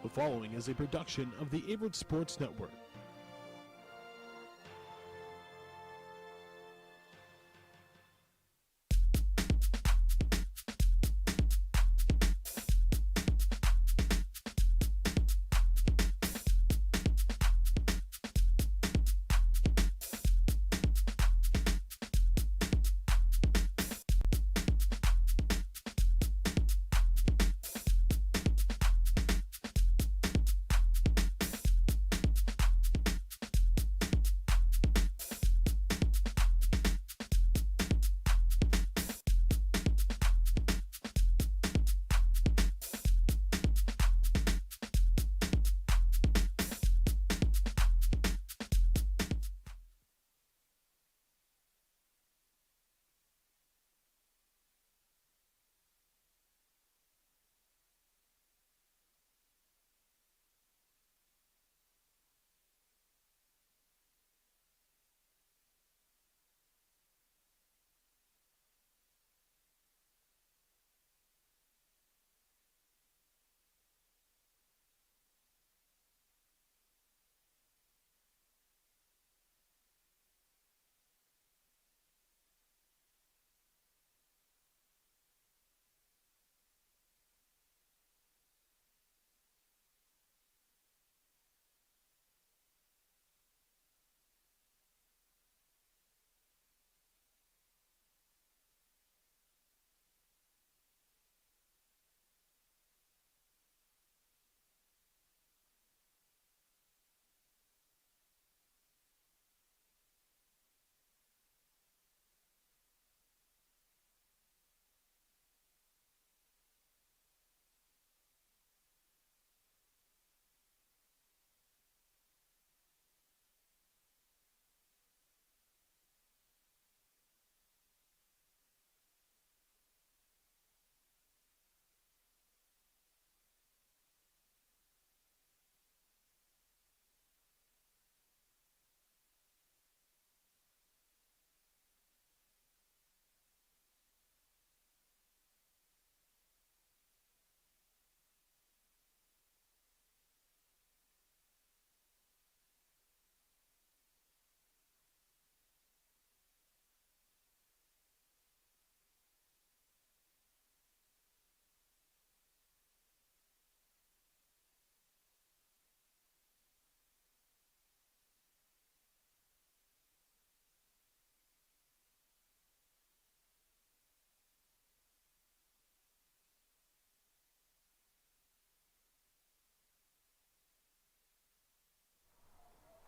The following is a production of the Averett Sports Network.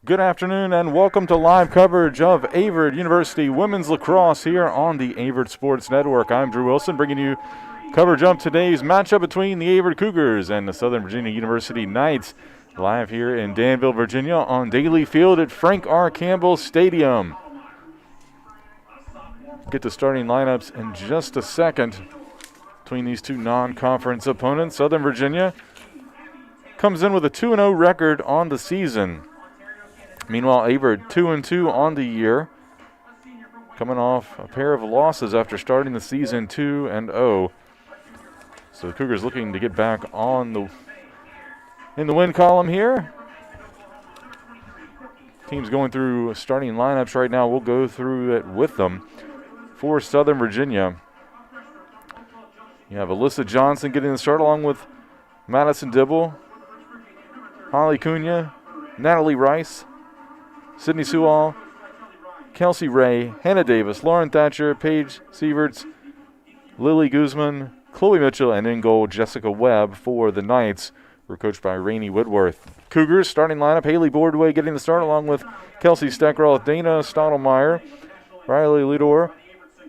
Good afternoon and welcome to live coverage of Averett University Women's Lacrosse here on the Averett Sports Network. I'm Drew Wilson bringing you coverage of today's matchup between the Averett Cougars and the Southern Virginia University Knights, live here in Danville, Virginia on Daly Field at Frank R. Campbell Stadium. Get to starting lineups in just a second between these two non-conference opponents. Southern Virginia comes in with a 2-0 record on the season. Meanwhile, Averett 2-2 on the year, coming off a pair of losses after starting the season 2-0. So the Cougars looking to get back in the win column here. Teams going through starting lineups right now. We'll go through it with them. For Southern Virginia, you have Alyssa Johnson getting the start along with Madison Dibble, Holly Cunha, Natalie Rice, Sydney Sewall, Kelsey Ray, Hannah Davis, Lauren Thatcher, Paige Sieverts, Lily Guzman, Chloe Mitchell, and in goal Jessica Webb for the Knights. We're coached by Rainey Woodworth. Cougars starting lineup, Haley Boardway getting the start along with Kelsey Steckrell, Dana Stottlemyre, Riley Lidor,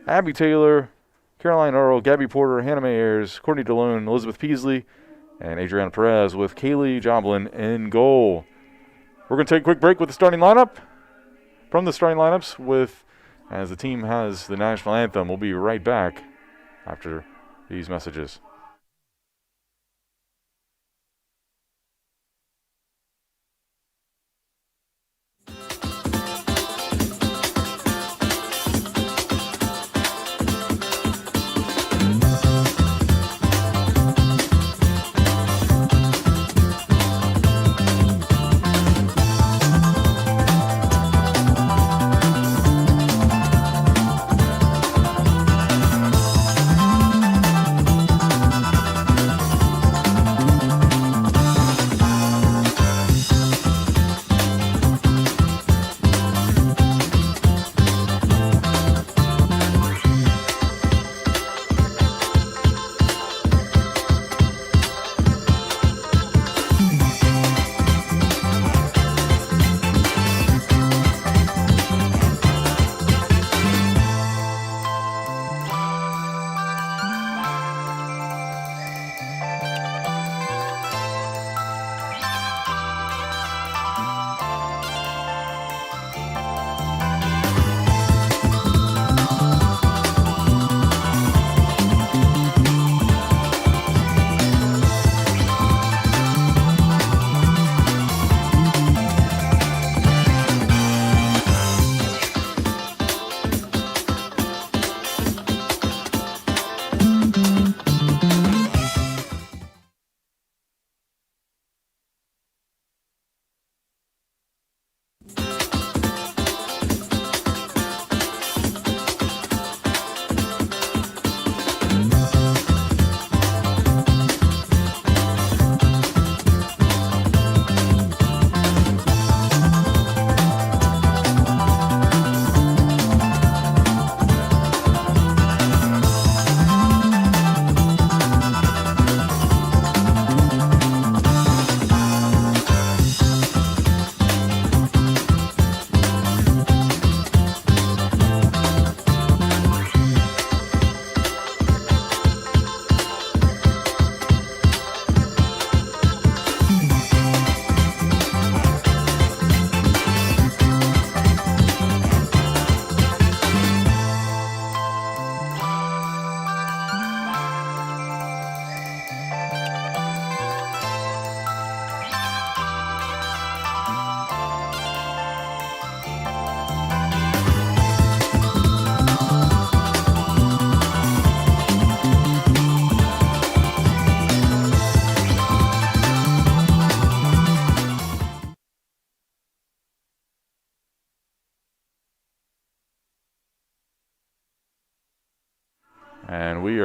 Abby Taylor, Caroline Earl, Gabby Porter, Hannah Mayers, Courtney DeLune, Elizabeth Peasley, and Adriana Perez with Kaylee Joblin in goal. We're going to take a quick break with the starting lineup. From the starting lineups as the team has the national anthem. We'll be right back after these messages.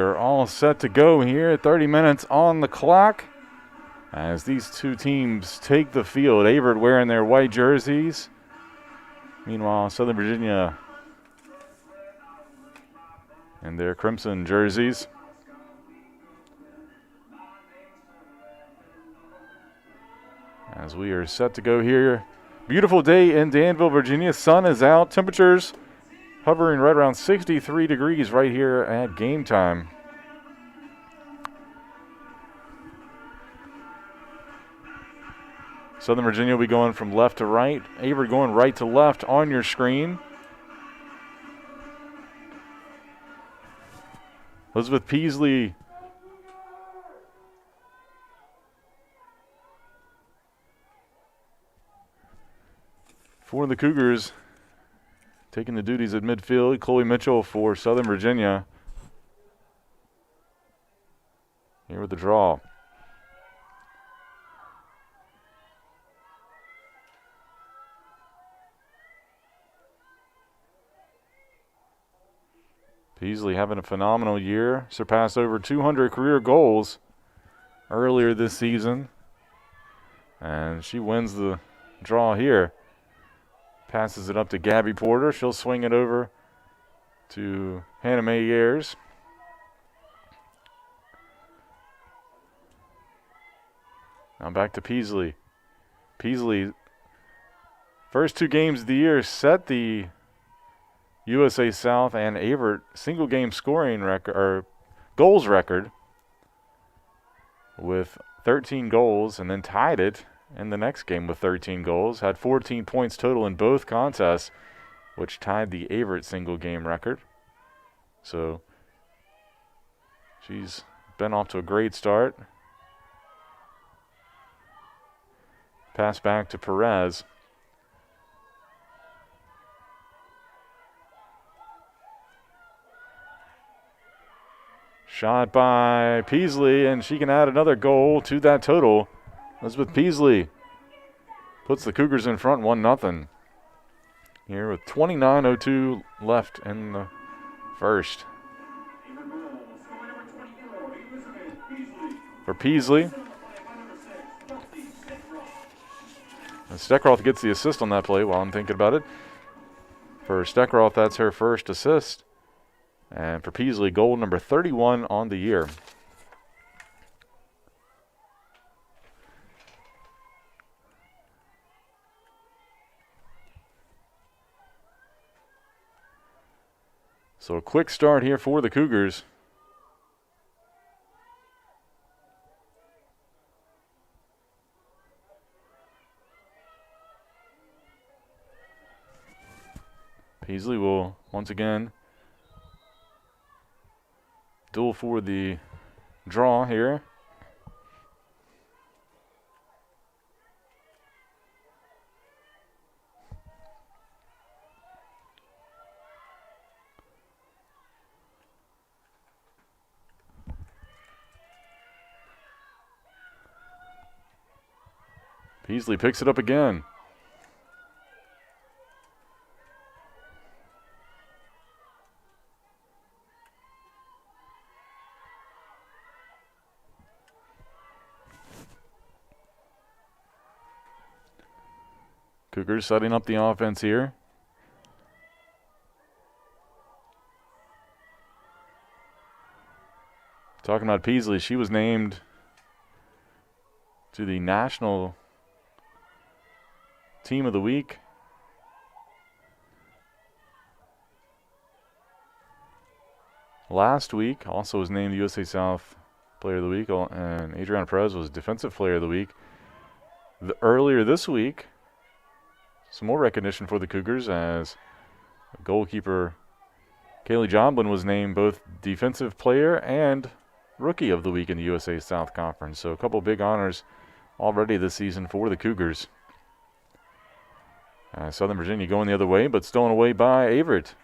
are all set to go here. 30 minutes on the clock as these two teams take the field. Averett wearing their white jerseys. Meanwhile, Southern Virginia in their crimson jerseys. As we are set to go here. Beautiful day in Danville, Virginia. Sun is out. Temperatures hovering right around 63 degrees right here at game time. Southern Virginia will be going from left to right. Averett going right to left on your screen. Elizabeth Peasley for the Cougars, taking the duties at midfield. Chloe Mitchell for Southern Virginia. Here with the draw. Peasley having a phenomenal year. Surpassed over 200 career goals earlier this season. And she wins the draw here. Passes it up to Gabby Porter. She'll swing it over to Hannah Mae Ayers. Now back to Peasley. Peasley, first two games of the year, set the USA South and Averett single game scoring record or goals record with 13 goals, and then tied it in the next game with 13 goals. Had 14 points total in both contests, which tied the Averett single game record. So she's been off to a great start. Pass back to Perez. Shot by Peasley, and she can add another goal to that total. Elizabeth Peasley puts the Cougars in front 1-0 here with 29:02 left in the first. For Peasley. And Steckroth gets the assist on that play while I'm thinking about it. For Steckroth, that's her first assist. And for Peasley, goal number 31 on the year. So a quick start here for the Cougars. Peasley will once again duel for the draw here. Peasley picks it up again. Cougars setting up the offense here. Talking about Peasley, she was named to the National Team of the Week. Last week, also was named USA South Player of the Week, and Adriana Perez was Defensive Player of the Week. Earlier this week, some more recognition for the Cougars as goalkeeper Kaylee Jomblin was named both Defensive Player and Rookie of the Week in the USA South Conference. So a couple big honors already this season for the Cougars. Southern Virginia going the other way, but stolen away by Averett.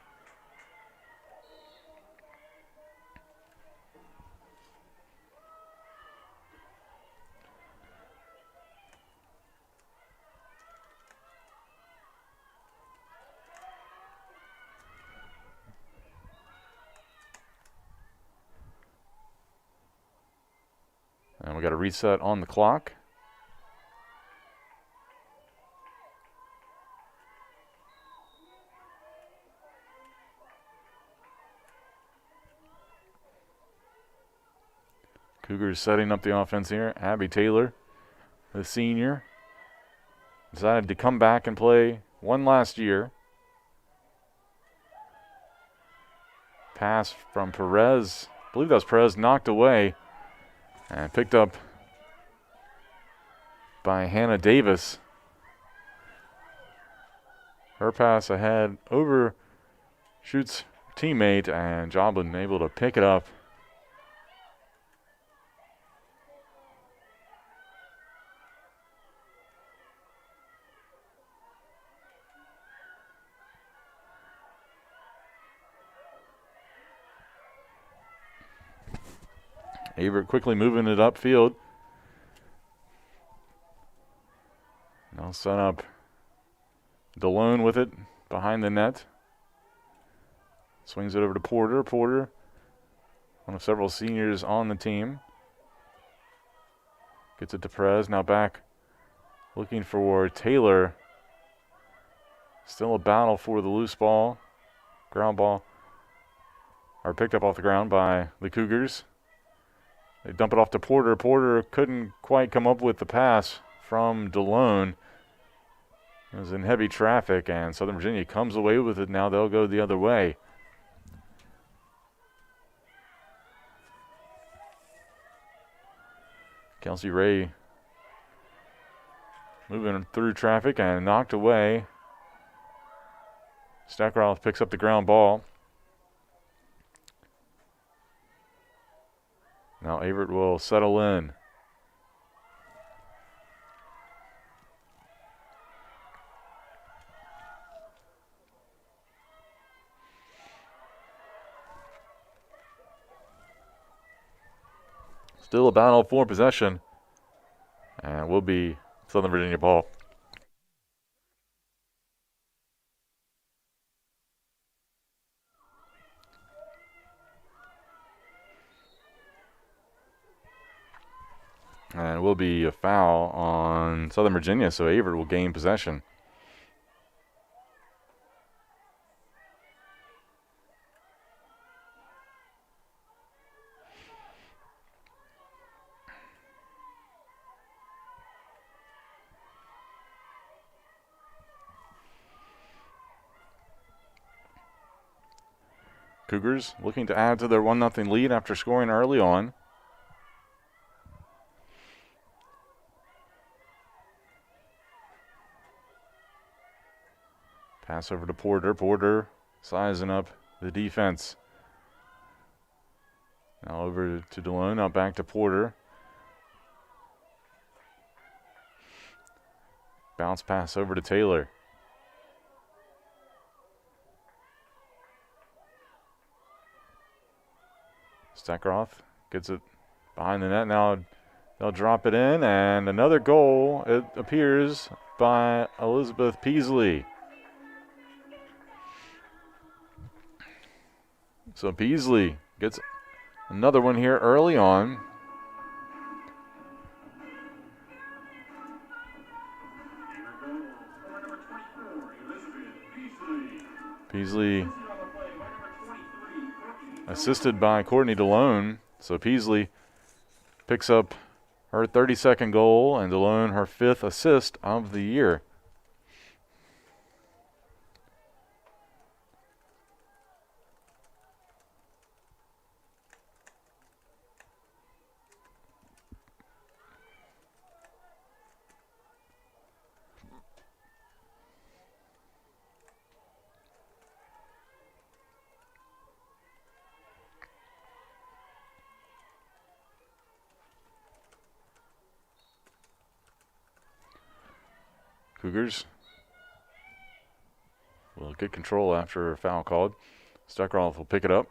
And we got a reset on the clock. Cougars setting up the offense here. Abby Taylor, the senior, decided to come back and play one last year. Pass from Perez. I believe that was Perez, knocked away and picked up by Hannah Davis. Her pass ahead, overshoots teammate, and Joblin able to pick it up. Averett quickly moving it upfield. Now set up DeLone with it behind the net. Swings it over to Porter. Porter, one of several seniors on the team. Gets it to Perez. Now back looking for Taylor. Still a battle for the loose ball. Ground ball. Are picked up off the ground by the Cougars. They dump it off to Porter. Porter couldn't quite come up with the pass from DeLone. It was in heavy traffic, and Southern Virginia comes away with it. Now they'll go the other way. Kelsey Ray moving through traffic and knocked away. Stackeroff picks up the ground ball. Now Averett will settle in. Still a battle for possession, and will be Southern Virginia ball. And it will be a foul on Southern Virginia, so Averett will gain possession. Cougars looking to add to their 1-0 lead after scoring early on. Pass over to Porter. Porter sizing up the defense. Now over to DeLone. Now back to Porter. Bounce pass over to Taylor. Stackeroff gets it behind the net. Now they'll drop it in, and another goal, it appears, by Elizabeth Peasley. So Peasley gets another one here early on. Peasley assisted by Courtney DeLone. So Peasley picks up her 32nd goal, and DeLone her 5th assist of the year. Cougars will get control after a foul called. Stackeroff will pick it up.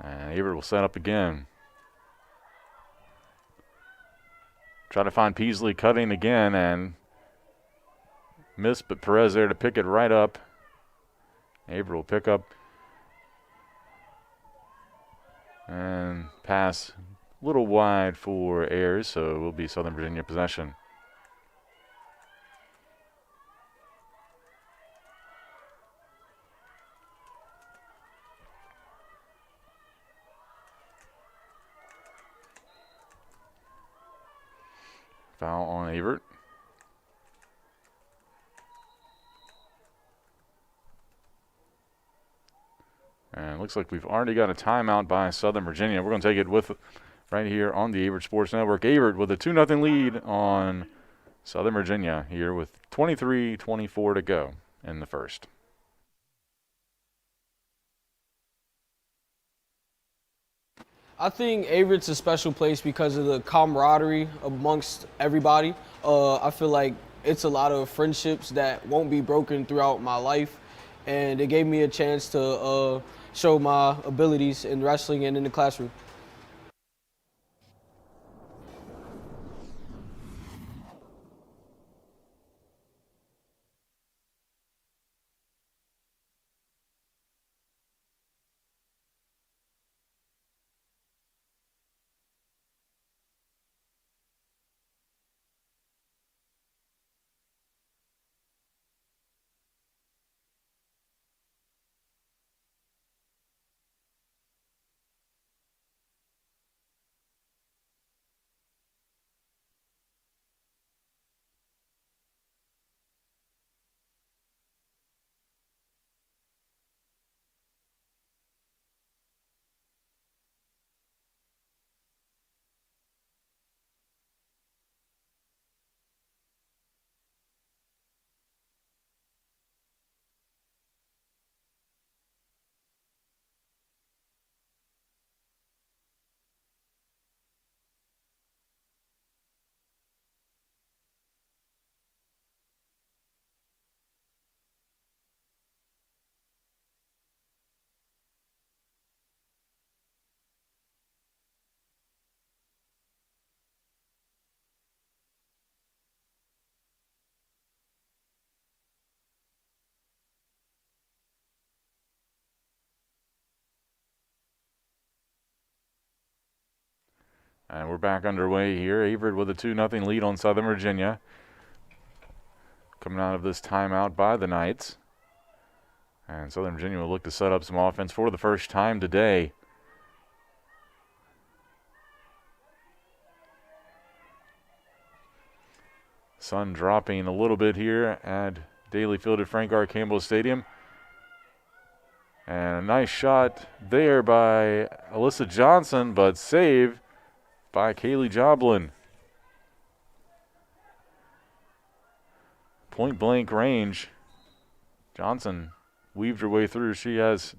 And Averett will set up again. Try to find Peasley cutting again and miss, but Perez there to pick it right up. Averett will pick up and pass a little wide for Ayers, so it will be Southern Virginia possession. Foul on Averett. And it looks like we've already got a timeout by Southern Virginia. We're going to take it with right here on the Averett Sports Network. Averett with a 2-0 lead on Southern Virginia here with 23-24 to go in the first. I think Averett's a special place because of the camaraderie amongst everybody. I feel like it's a lot of friendships that won't be broken throughout my life, and it gave me a chance to show my abilities in wrestling and in the classroom. And we're back underway here. Averett with a 2-0 lead on Southern Virginia. Coming out of this timeout by the Knights. And Southern Virginia will look to set up some offense for the first time today. Sun dropping a little bit here at Daly Field at Frank R. Campbell Stadium. And a nice shot there by Alyssa Johnson, but save by Kaylee Joblin. Point blank range. Johnson weaved her way through. She has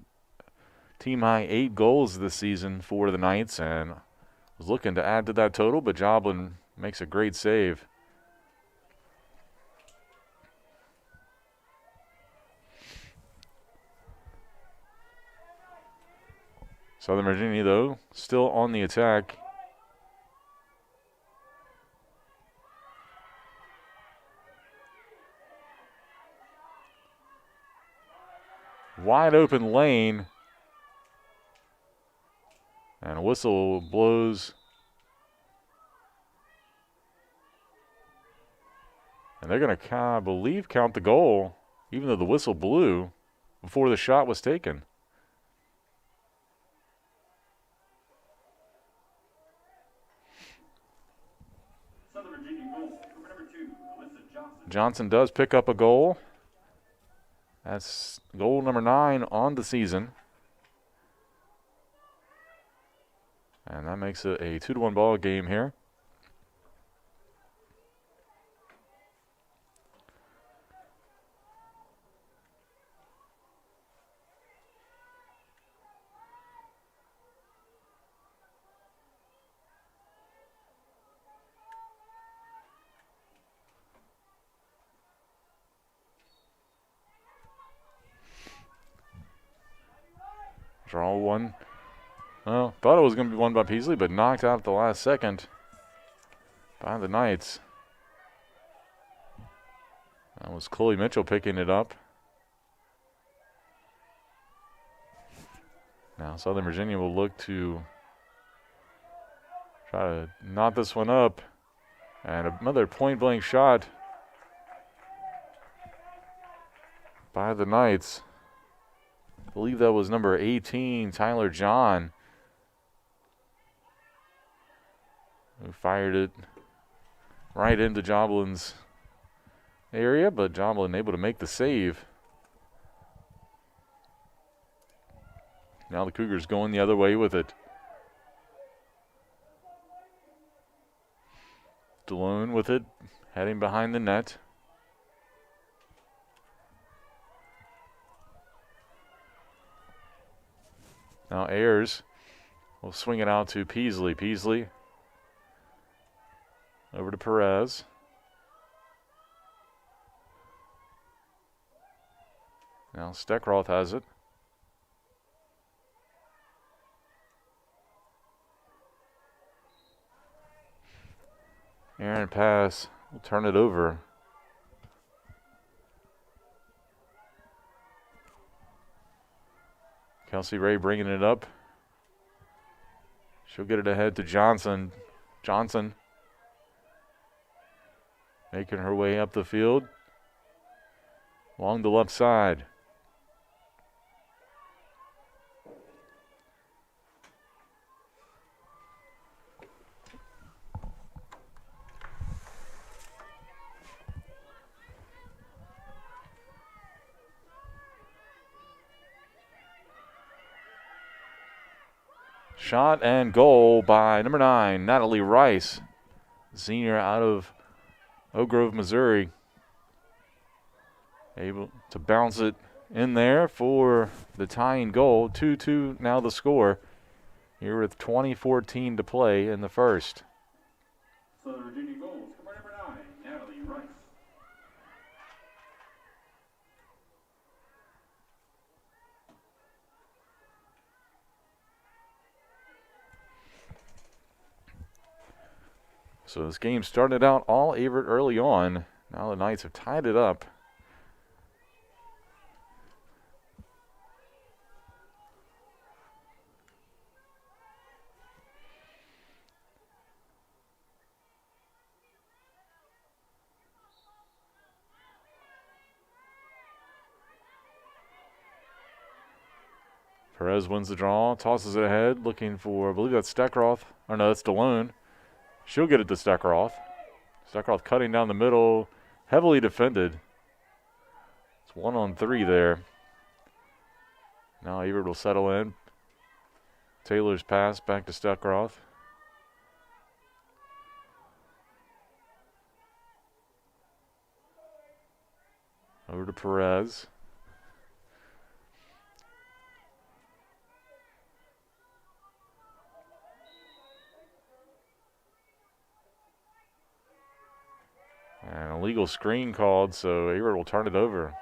team high 8 goals this season for the Knights and was looking to add to that total, but Joblin makes a great save. Southern Virginia, though, still on the attack. Wide open lane. And a whistle blows. And they're going to, I believe, count the goal, even though the whistle blew before the shot was taken. Johnson does pick up a goal. That's goal number 9 on the season. And that makes it a 2-1 ball game here. Draw one. Well, thought it was going to be won by Peasley, but knocked out at the last second by the Knights. That was Chloe Mitchell picking it up. Now Southern Virginia will look to try to knot this one up. And another point-blank shot by the Knights. I believe that was number 18, Tyler John, who fired it right into Joblin's area, but Joblin able to make the save. Now the Cougars going the other way with it. DeLone with it, heading behind the net. Now Ayers will swing it out to Peasley. Peasley over to Perez. Now Steckroth has it. Aaron pass will turn it over. Kelsey Ray bringing it up. She'll get it ahead to Johnson. Johnson making her way up the field along the left side. Shot and goal by number 9, Natalie Rice, senior out of Oak Grove, Missouri. Able to bounce it in there for the tying goal. 2-2 now the score. Here with 20:14 to play in the first. Southern Virginia goals for number 9, Natalie Rice. So this game started out all Averett early on. Now the Knights have tied it up. Perez wins the draw, tosses it ahead, looking for, I believe that's Steckroth. Or no, that's DeLone. She'll get it to Steckroth. Steckroth cutting down the middle, heavily defended. It's 1-on-3 there. Now Averett will settle in. Taylor's pass back to Steckroth. Over to Perez. And a legal screen called, so Averett will turn it over.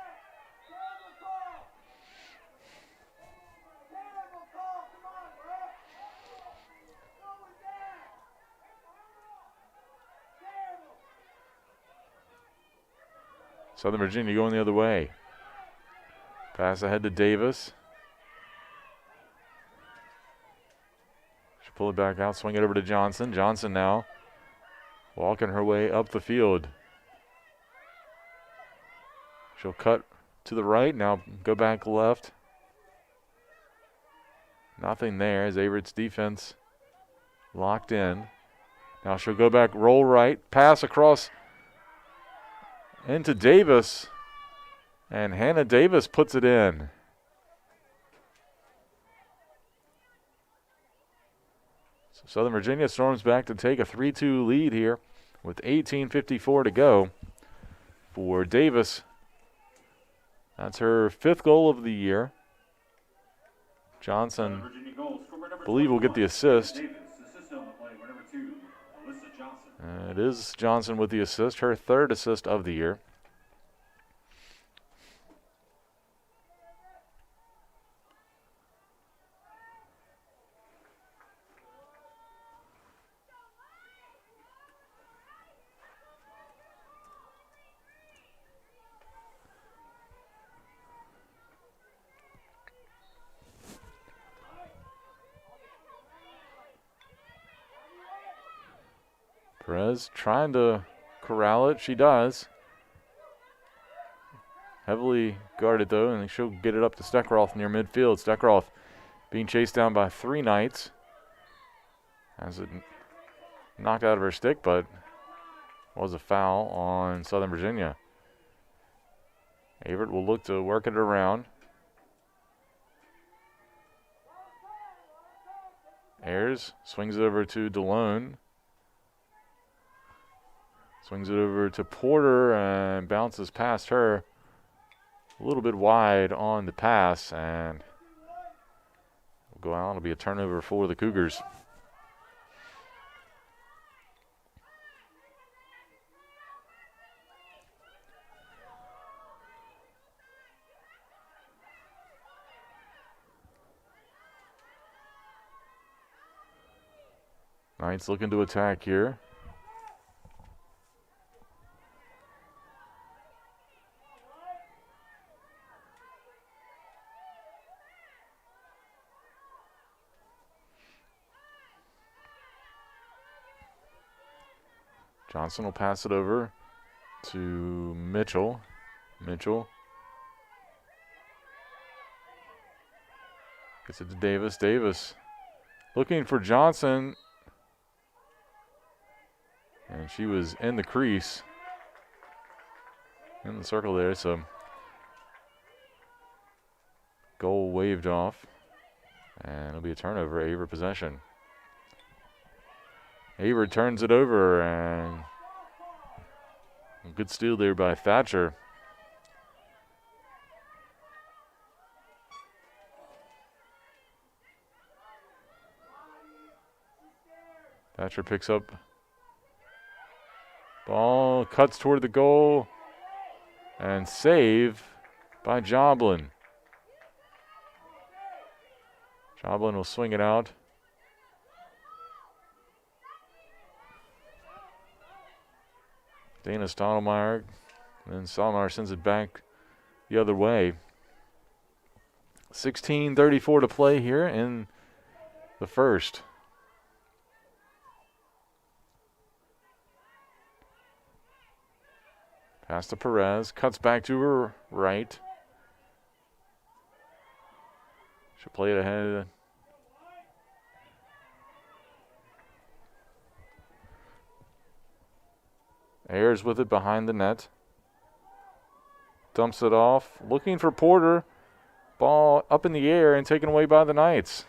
Southern Virginia going the other way. Pass ahead to Davis. She'll pull it back out, swing it over to Johnson. Johnson now walking her way up the field. She'll cut to the right, now go back left. Nothing there as Averett's defense locked in. Now she'll go back, roll right, pass across into Davis, and Hannah Davis puts it in. So Southern Virginia storms back to take a 3-2 lead here with 18:54 to go for Davis. That's her 5th goal of the year. Johnson, I believe, will get the assist. It is Johnson with the assist, her 3rd assist of the year. Perez trying to corral it. She does. Heavily guarded, though, and she'll get it up to Steckroth near midfield. Steckroth being chased down by 3 Knights. Has it knocked out of her stick, but was a foul on Southern Virginia. Averett will look to work it around. Ayers swings it over to DeLone. Swings it over to Porter and bounces past her. A little bit wide on the pass, and will go out. It'll be a turnover for the Cougars. Knights looking to attack here. Johnson will pass it over to Mitchell. Mitchell gets it to Davis. Davis looking for Johnson. And she was in the crease, in the circle there, so goal waved off. And it'll be a turnover, Averett possession. Averett turns it over, and a good steal there by Thatcher. Thatcher picks up ball, cuts toward the goal, and save by Joblin. Joblin will swing it out. Dana Stottlemyre, and then Stottlemyre sends it back the other way. 16:34 to play here in the first. Pass to Perez, cuts back to her right. She'll play it ahead. Ayers with it behind the net. Dumps it off, looking for Porter. Ball up in the air and taken away by the Knights.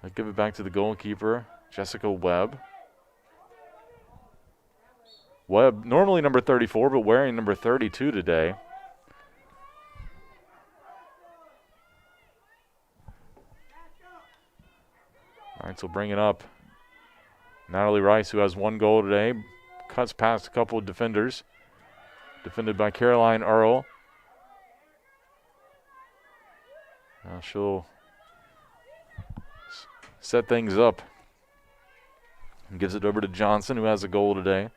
I'll give it back to the goalkeeper, Jessica Webb. Webb, normally number 34, but wearing number 32 today. Knights will bring it up. Natalie Rice, who has 1 goal today, cuts past a couple of defenders. Defended by Caroline Earl. Now she'll set things up and gives it over to Johnson, who has a goal today.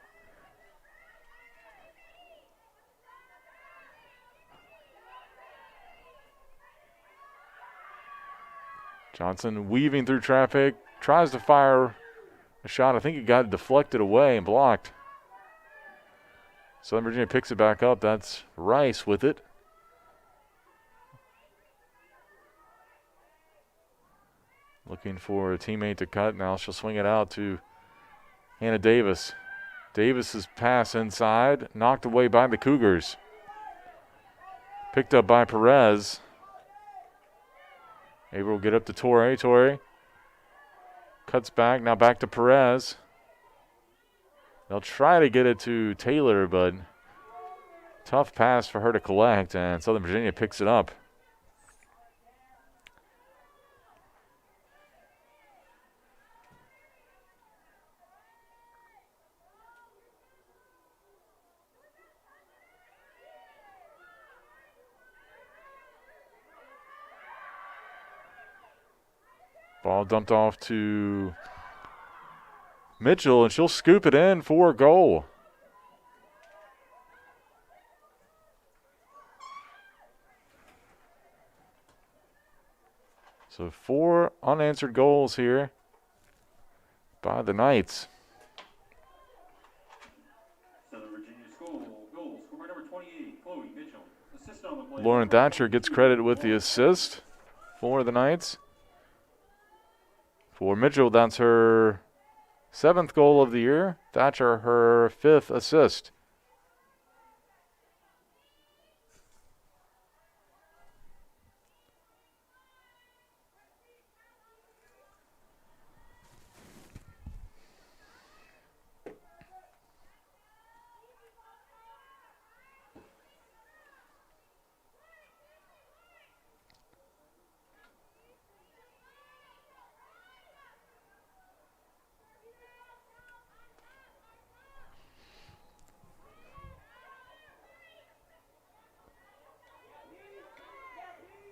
Johnson weaving through traffic, tries to fire a shot. I think it got deflected away and blocked. Southern Virginia picks it back up. That's Rice with it. Looking for a teammate to cut. Now she'll swing it out to Hannah Davis. Davis's pass inside, knocked away by the Cougars. Picked up by Perez. Averett will get up to Torrey. Torrey cuts back, now back to Perez. They'll try to get it to Taylor, but tough pass for her to collect, and Southern Virginia picks it up. Ball dumped off to Mitchell, and she'll scoop it in for a goal. So 4 unanswered goals here by the Knights. Southern Virginia goals scored by number 28, Chloe Mitchell. Assist on the play. Lauren Thatcher gets credit with the assist for the Knights. For Mitchell, that's her 7th goal of the year. Thatcher, her 5th assist.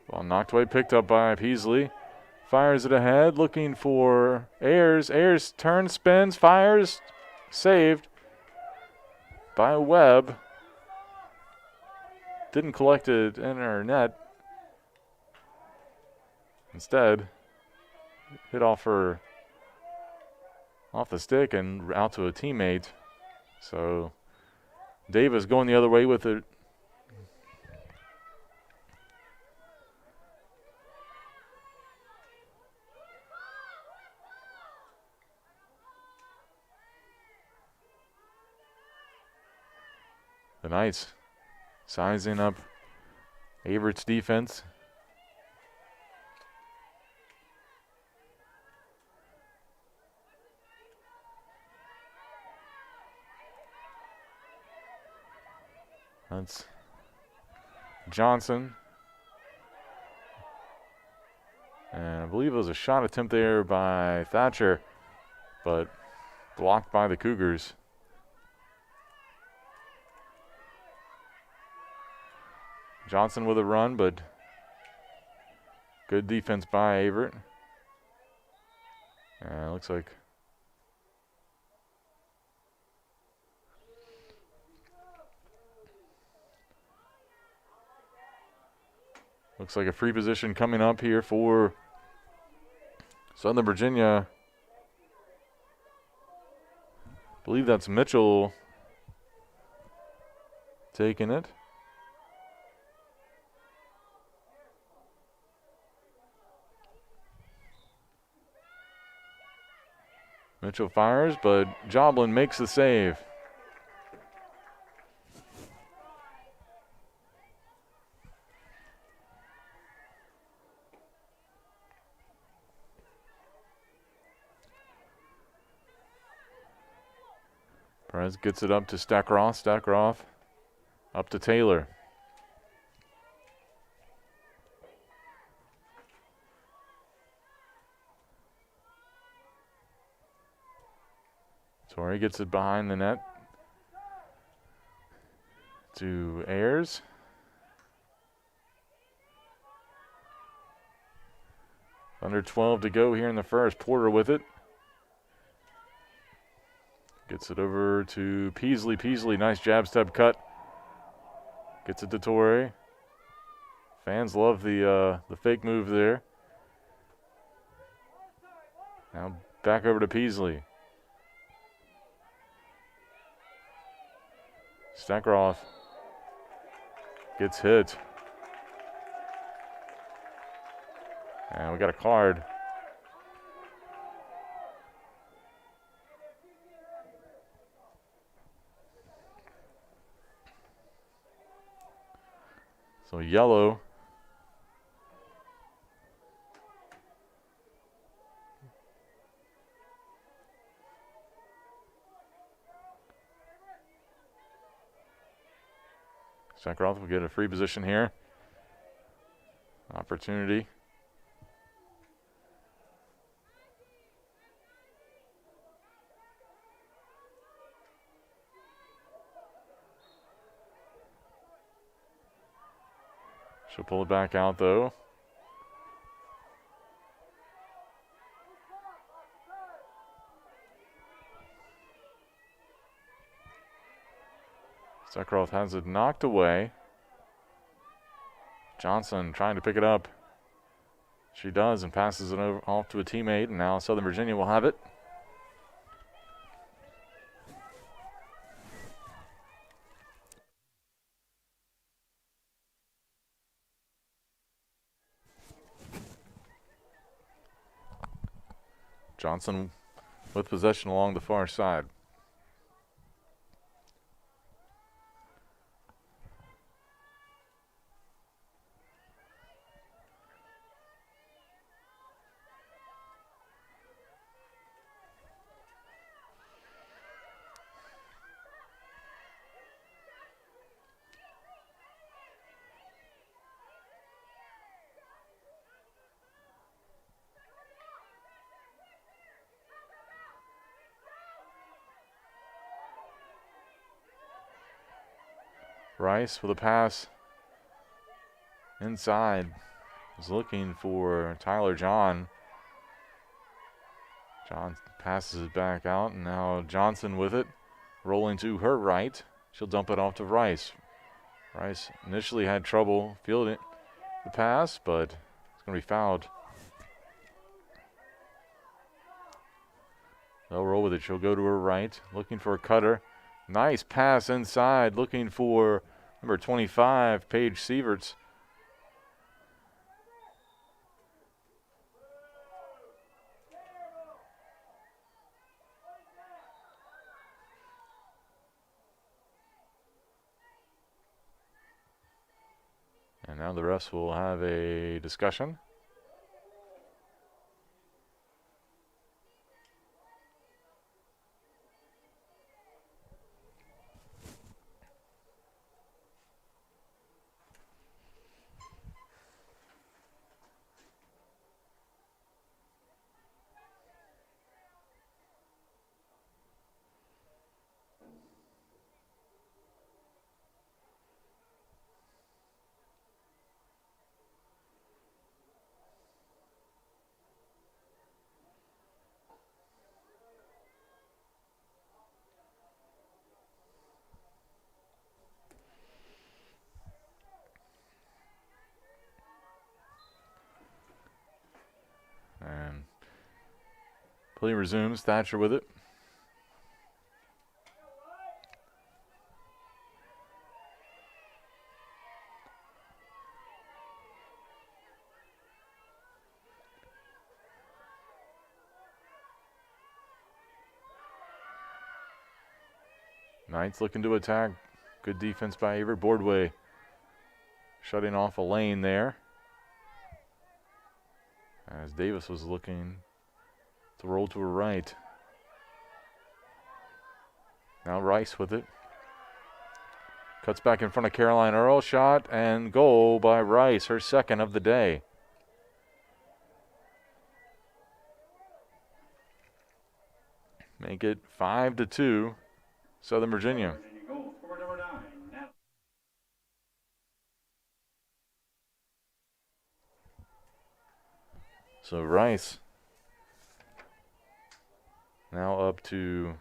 Ball knocked away, picked up by Peasley. Fires it ahead, looking for Ayers. Ayers turns, spins, fires, saved by Webb. Didn't collect it in her net. Instead, hit off the stick and out to a teammate. So Davis going the other way with it. The Knights sizing up Averett's defense. That's Johnson. And I believe it was a shot attempt there by Thatcher, but blocked by the Cougars. Johnson with a run, but good defense by Averett. Looks like a free position coming up here for Southern Virginia. I believe that's Mitchell taking it. Mitchell fires, but Joblin makes the save. Perez gets it up to Stackroth. Stackroth up to Taylor. Torrey gets it behind the net to Ayers. Under 12 to go here in the first. Porter with it. Gets it over to Peasley. Peasley, nice jab step cut. Gets it to Torrey. Fans love the fake move there. Now back over to Peasley. Stackroth gets hit. And we got a card. So yellow. Stackroth will get a free position here. Opportunity. She'll pull it back out though. Stackroth has it knocked away. Johnson trying to pick it up. She does and passes it off to a teammate, and now Southern Virginia will have it. Johnson with possession along the far side. Rice with a pass inside. Is looking for Tyler John. John passes it back out, and now Johnson with it, rolling to her right. She'll dump it off to Rice. Rice initially had trouble fielding the pass, but it's going to be fouled. They'll roll with it. She'll go to her right, looking for a cutter. Nice pass inside, looking for number 25, Paige Sieverts. And now the refs will have a discussion. And play resumes. Thatcher with it. Knights looking to attack. Good defense by Averett. Boardway shutting off a lane there, as Davis was looking to roll to her right. Now Rice with it. Cuts back in front of Caroline Earl. Shot and goal by Rice, her second of the day. Make it 5-2, Southern Virginia. So Rice now up to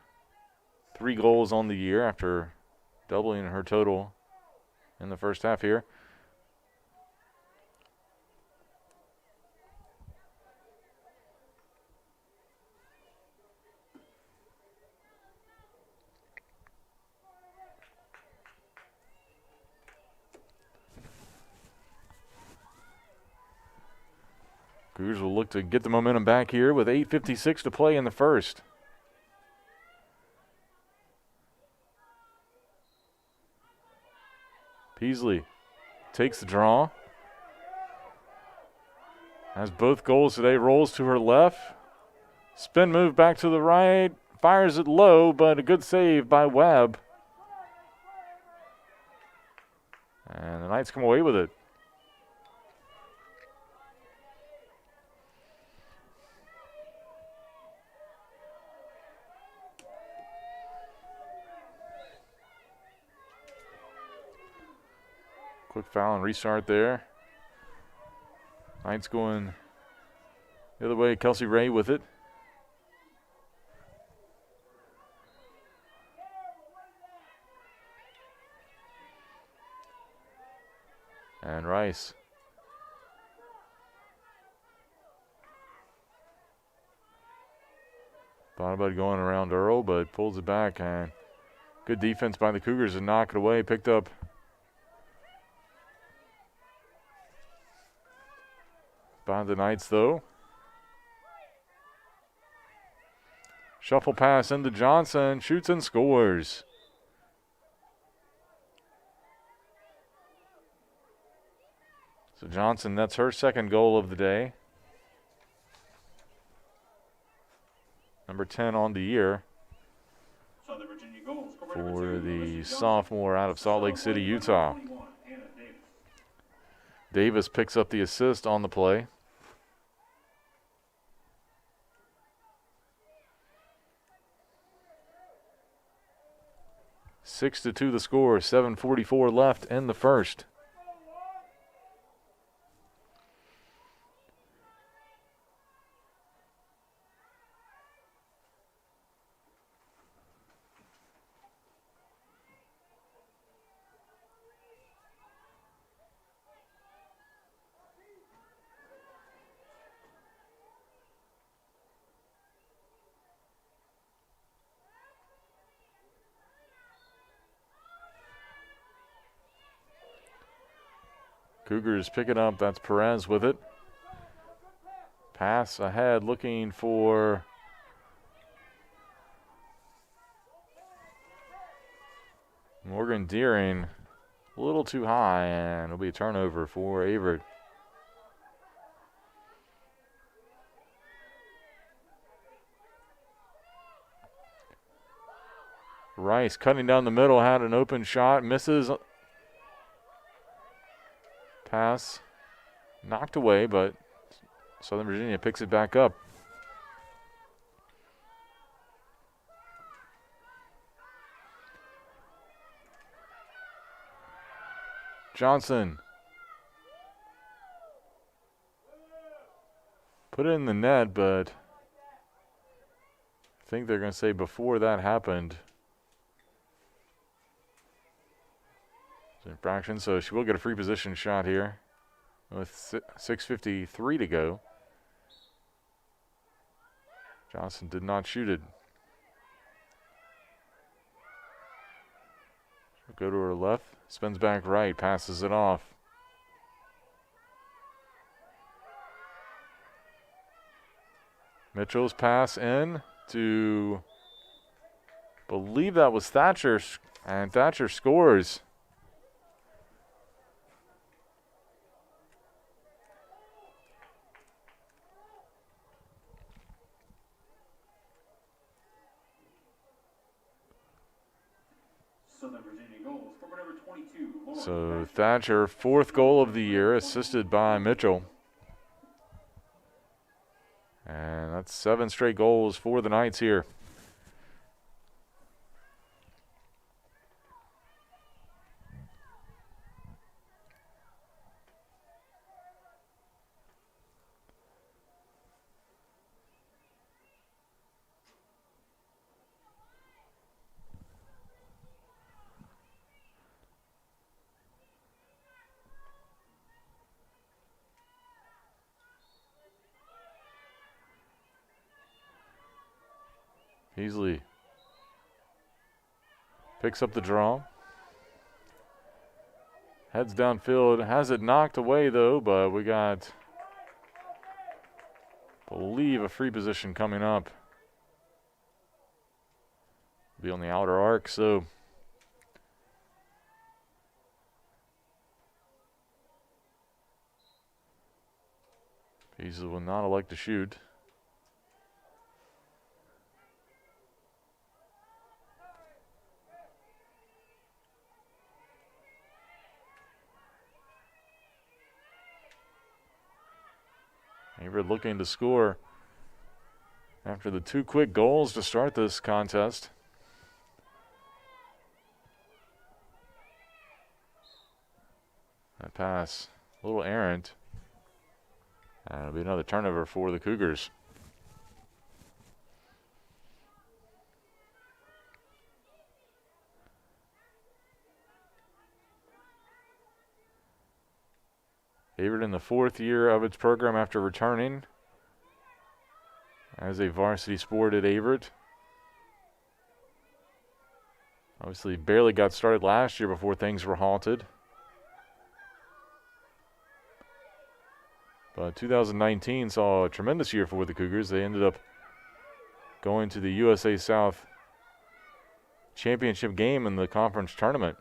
3 goals on the year after doubling her total in the first half here. Cougars will look to get the momentum back here with 8:56 to play in the first. Peasley takes the draw. Has both goals today, rolls to her left. Spin move back to the right. Fires it low, but a good save by Webb. And the Knights come away with it. Quick foul and restart there. Knights going the other way. Kelsey Ray with it. And Rice Thought about going around Earl, but pulls it back, and good defense by the Cougars to knock it away. Picked up by the Knights, though. Shuffle pass into Johnson, shoots and scores. So Johnson, that's her second goal of the day. Number 10 on the year Southern Virginia goals. for the sophomore out of Salt Lake City, Utah. Davis picks up the assist on the play. Six to 2 the score, 7:44 left in the first. Cougars pick it up. That's Perez with it. Pass ahead, looking for Morgan Deering. A little too high, and it'll be a turnover for Averett. Rice cutting down the middle, had an open shot, misses. Pass knocked away, but Southern Virginia picks it back up. Johnson put it in the net, but I think they're going to say before that happened, infraction, so she will get a free position shot here with 6:53 to go. Johnson did not shoot it. She'll go to her left, spins back right, passes it off. Mitchell's pass in to, believe that was Thatcher, and Thatcher scores. So Thatcher, fourth goal of the year, assisted by Mitchell. And that's 7 straight goals for the Knights here. Beasley picks up the draw. Heads downfield. Has it knocked away, though, but we got, I believe, a free position coming up. Be on the outer arc, so Beasley will not elect to shoot. Averett looking to score after the 2 quick goals to start this contest. That pass, a little errant. And it'll be another turnover for the Cougars. Averett in the 4th year of its program after returning. as a varsity sport at Averett. Obviously barely got started last year before things were halted. But 2019 saw a tremendous year for the Cougars. They ended up going to the USA South championship game in the conference tournament.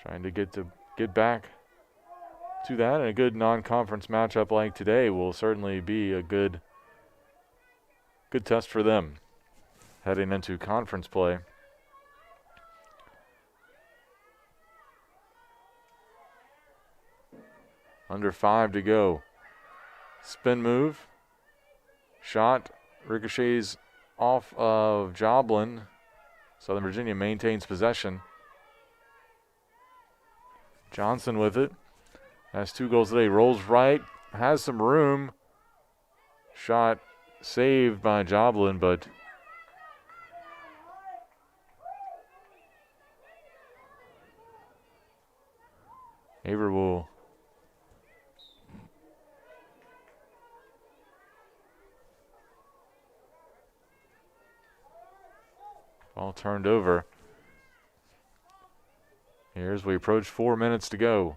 Trying to get back to that, and a good non-conference matchup like today will certainly be a good test for them heading into conference play. Under 5 to go. Spin move. Shot ricochets off of Joblin. Southern Virginia maintains possession. Johnson with it. Has 2 goals today. Rolls right. Has some room. Shot saved by Joblin, but Averett will ball turned over. Here's we approach 4 minutes to go.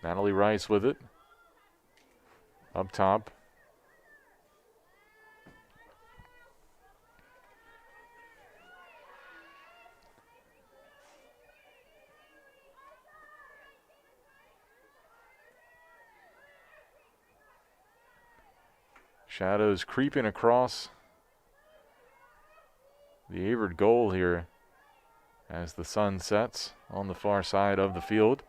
Natalie Rice with it. Up top. Shadows creeping across the Averett goal here as the sun sets on the far side of the field.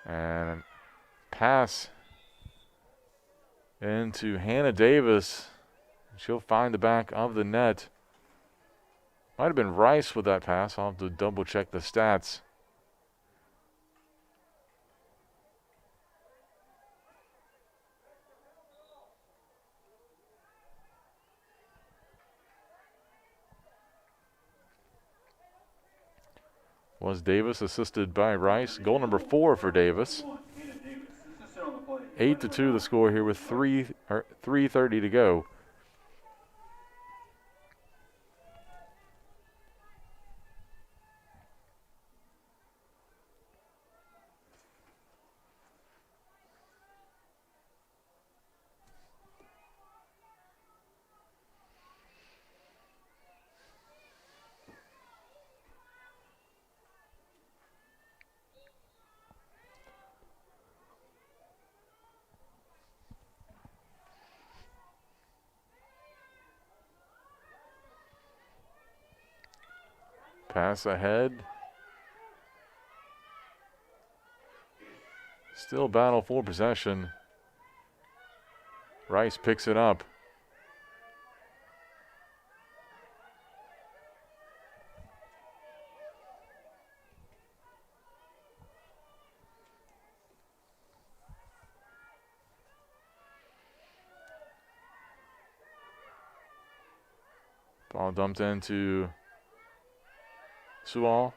And pass into Hannah Davis. She'll find the back of the net. Might have been Rice with that pass. I'll have to double check the stats. Was Davis, assisted by Rice. Goal number 4 for Davis. 8-2 the score here with 3:30 to go. Pass ahead. Still battle for possession. Rice picks it up. Ball dumped into Sewall.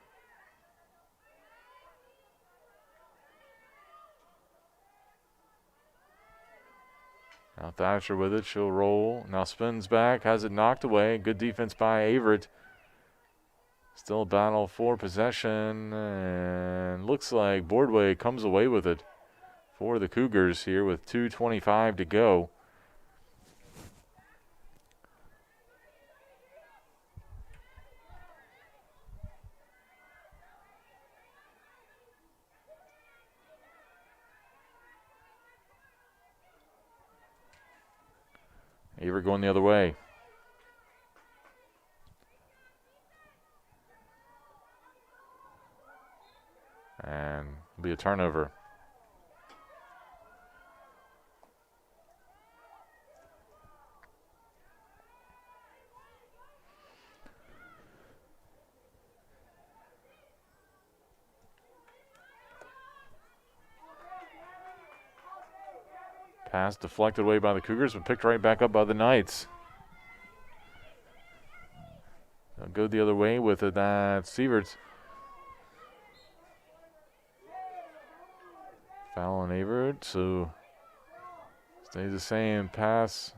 Now Thatcher with it. She'll roll. Now spins back. Has it knocked away. Good defense by Averett. Still a battle for possession. And looks like Boardway comes away with it for the Cougars here with 2:25 to go. Averett going the other way. And it'll be a turnover. Pass deflected away by the Cougars, but picked right back up by the Knights. They'll go the other way with it. That's Sieverts. Foul on Averett, so stays the same. Pass.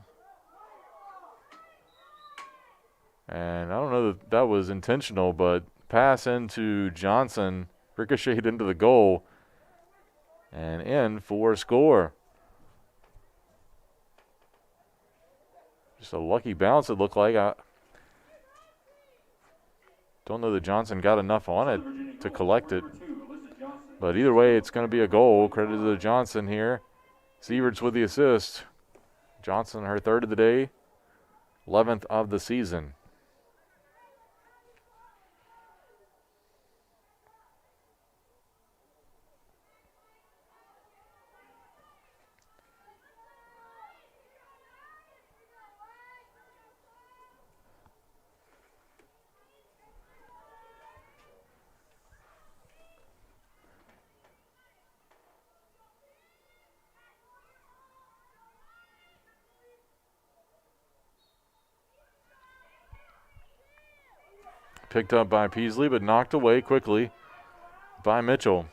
And I don't know that that was intentional, but pass into Johnson, ricocheted into the goal, and in for a score. Just a lucky bounce, it looked like. I don't know that Johnson got enough on it to collect it. But either way, it's going to be a goal. Credit to Johnson here. Sieverts with the assist. Johnson, her third of the day, 11th of the season. Picked up by Peasley, but knocked away quickly by Mitchell.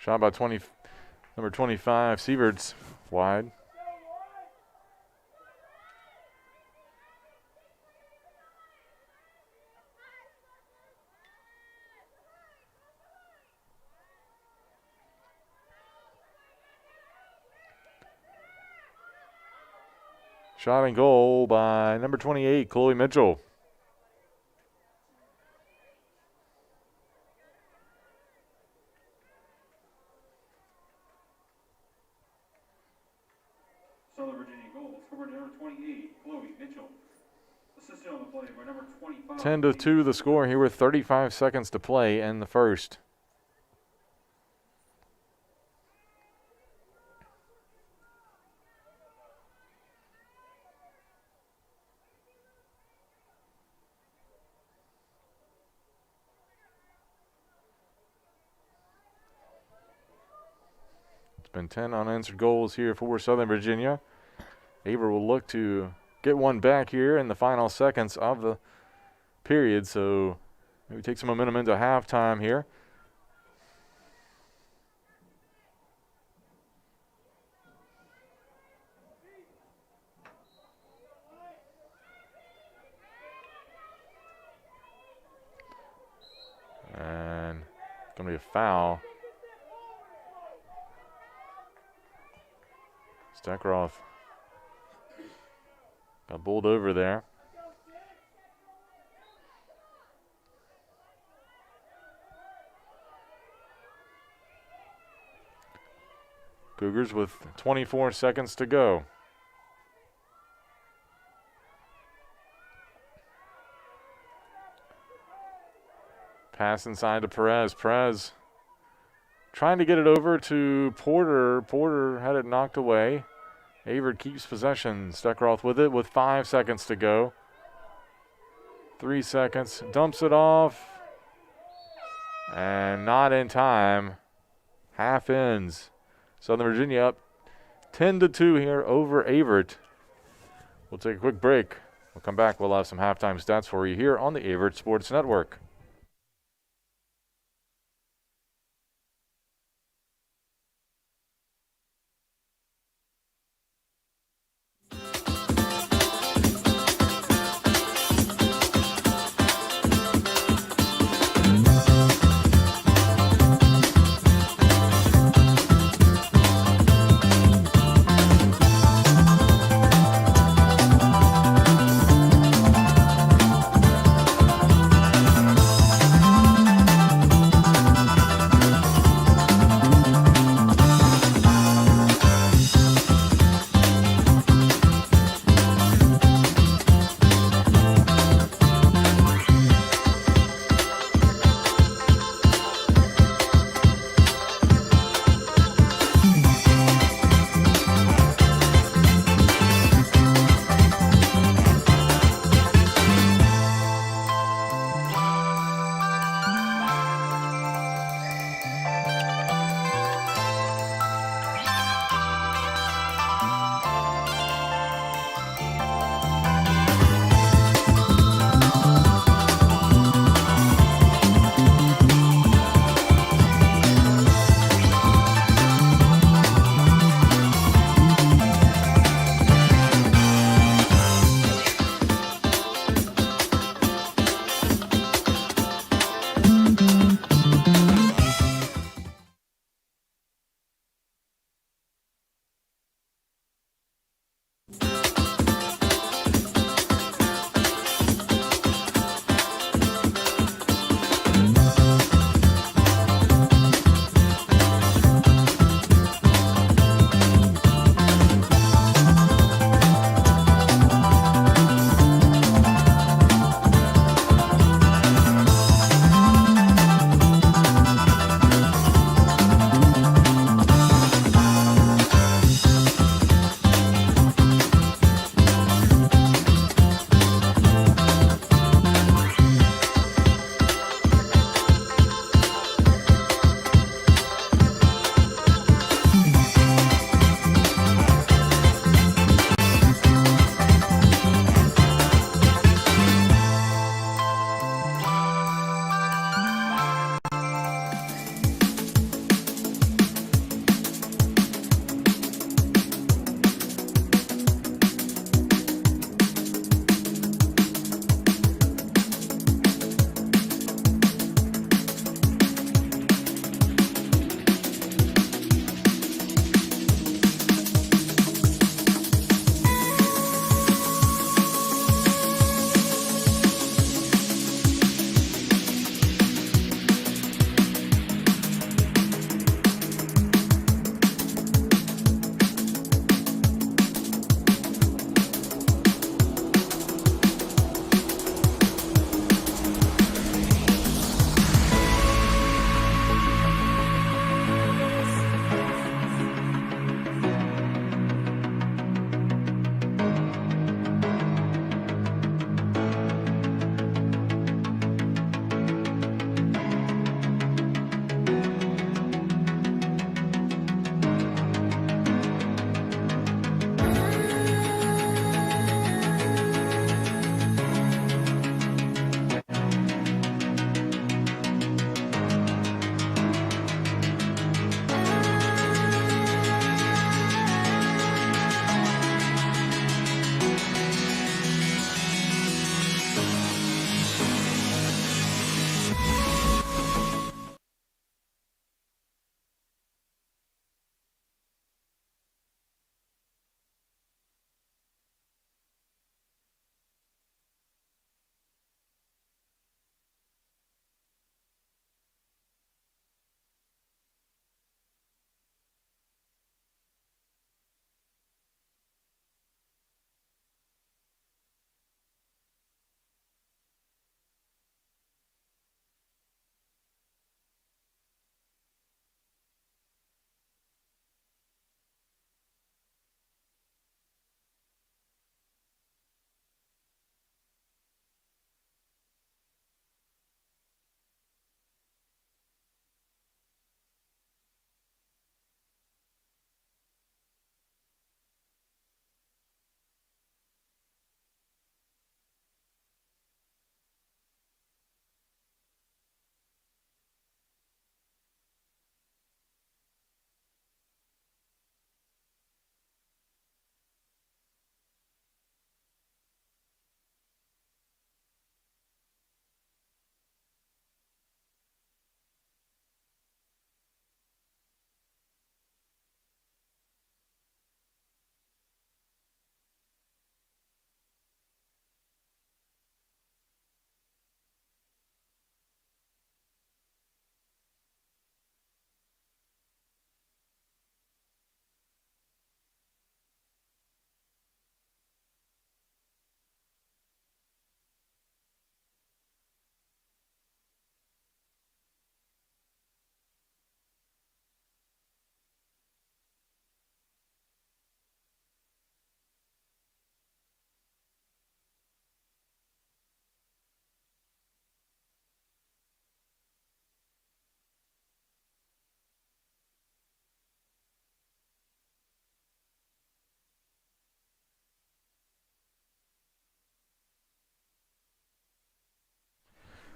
Shot by number 25, Sieverts, wide. Shot and goal by number 28, Chloe Mitchell. Southern Virginia goal scored by number 28, Chloe Mitchell. Assisted on the play by number 25. 10-2 the score here with 35 seconds to play in the first. Been 10 unanswered goals here for Southern Virginia. Averett will look to get one back here in the final seconds of the period, so maybe take some momentum into halftime here. And it's going to be a foul. Steckroth got bowled over there. Cougars with 24 seconds to go. Pass inside to Perez. Perez trying to get it over to Porter. Porter had it knocked away. Averett keeps possession. Steckroth with it with 5 seconds to go. 3 seconds. Dumps it off. And not in time. Half ends. Southern Virginia up 10-2 here over Averett. We'll take a quick break. We'll come back. We'll have some halftime stats for you here on the Averett Sports Network.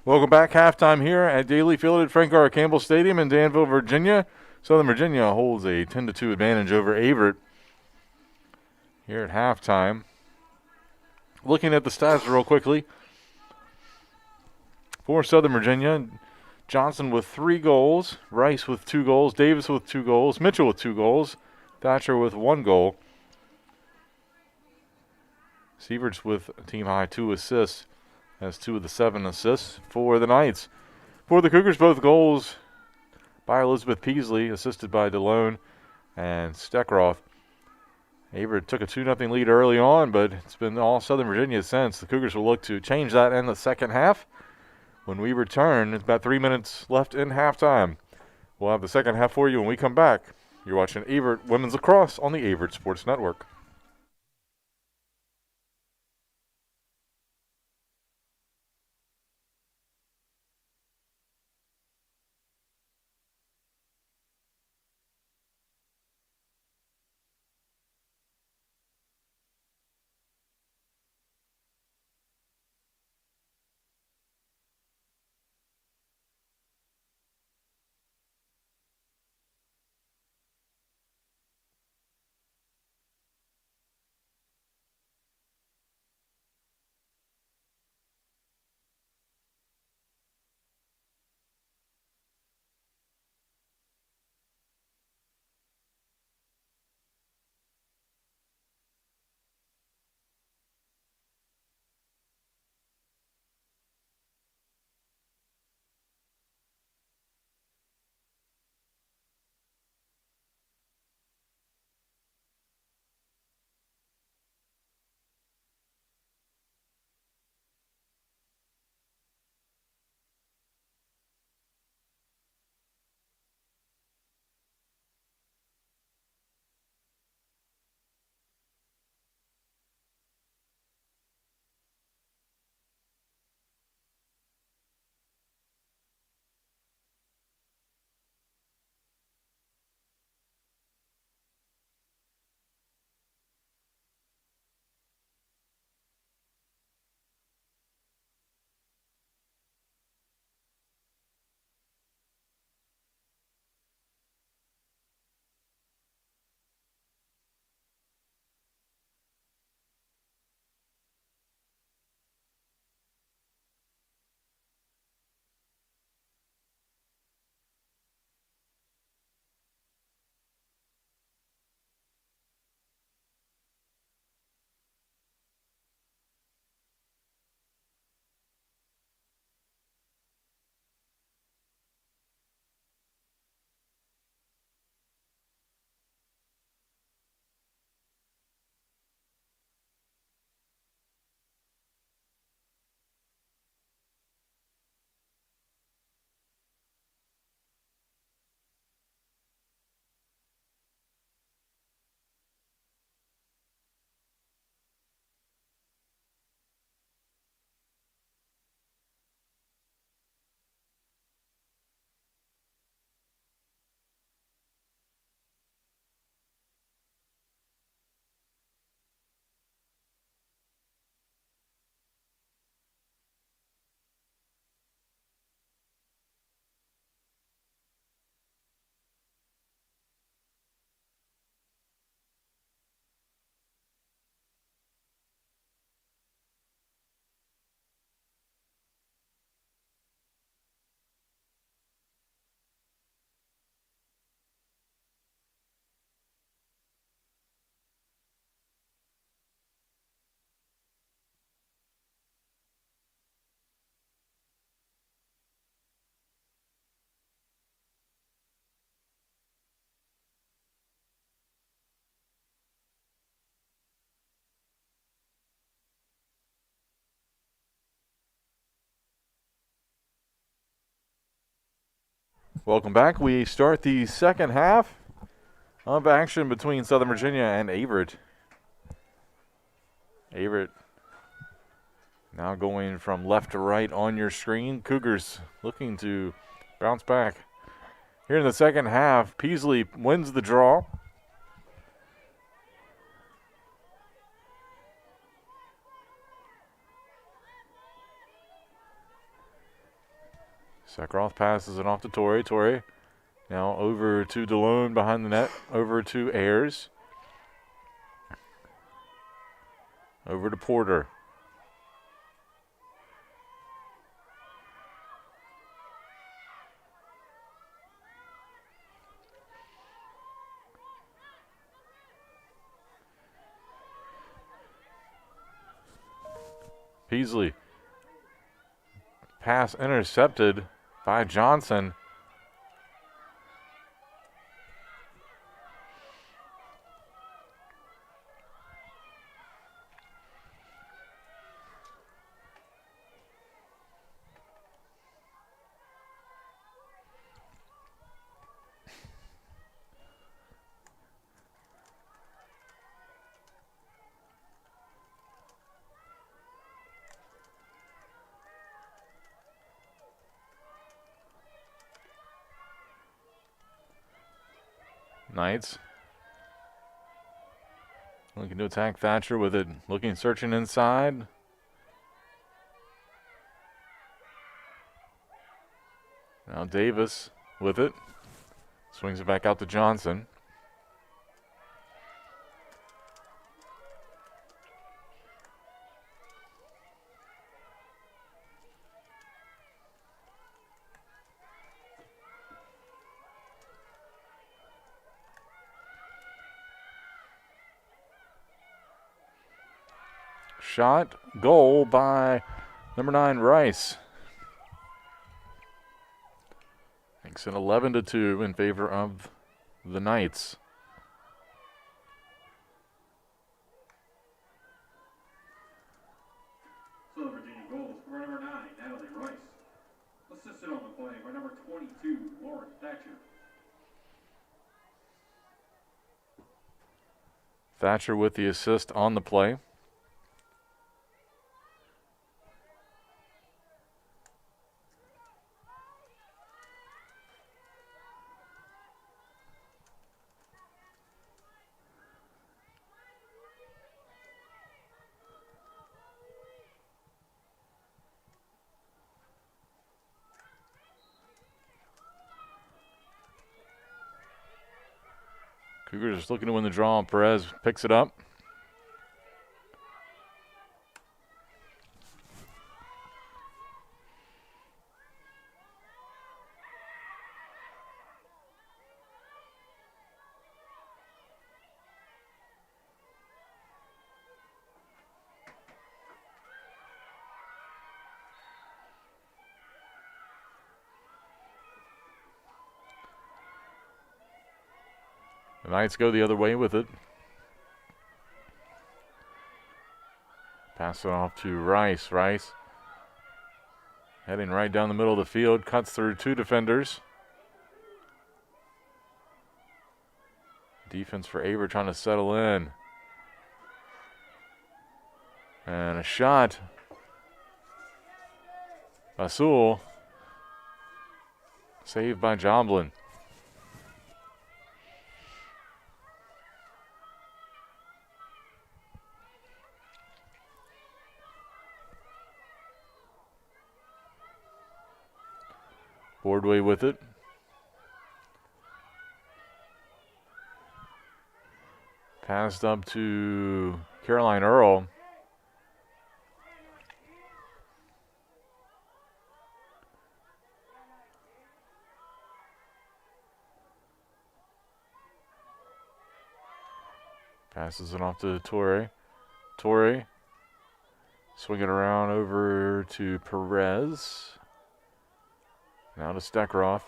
Welcome back. Halftime here at Daly Field at Frank R. Campbell Stadium in Danville, Virginia. Southern Virginia holds a 10-2 advantage over Averett here at halftime. Looking at the stats real quickly. For Southern Virginia, Johnson with 3 goals, Rice with 2 goals, Davis with 2 goals, Mitchell with 2 goals, Thatcher with 1 goal. Sieverts with a team-high 2 assists. Has 2 of the 7 assists for the Knights. For the Cougars, both goals by Elizabeth Peasley, assisted by DeLone and Steckroth. Averett took a 2-0 lead early on, but it's been all Southern Virginia since. The Cougars will look to change that in the second half. When we return, it's about 3 minutes left in halftime. We'll have the second half for you when we come back. You're watching Averett Women's Lacrosse on the Averett Sports Network. Welcome back. We start the second half of action between Southern Virginia and Averett. Averett now going from left to right on your screen. Cougars looking to bounce back. Here in the second half, Peasley wins the draw. Sekroff passes it off to Torrey. Torrey now over to DeLone behind the net. Over to Ayers. Over to Porter. Peasley. Pass intercepted by Johnson. Knights looking to attack Thatcher with it, searching inside. Now Davis with it, swings it back out to Johnson. Shot, goal by number 9, Rice. Makes it 11-2 in favor of the Knights. So the Virginia goals for number 9, Natalie Rice. Assisted on the play by number 22, Lauren Thatcher. Thatcher with the assist on the play. Cougars just looking to win the draw. Perez picks it up. The Knights go the other way with it. Pass it off to Rice. Rice heading right down the middle of the field. Cuts through 2 defenders. Defense for Averett trying to settle in. And a shot. Basul. Saved by Joblin. Boardway with it. Passed up to Caroline Earl. Passes it off to Torrey. Torrey swing it around over to Perez. Now to Stekroff.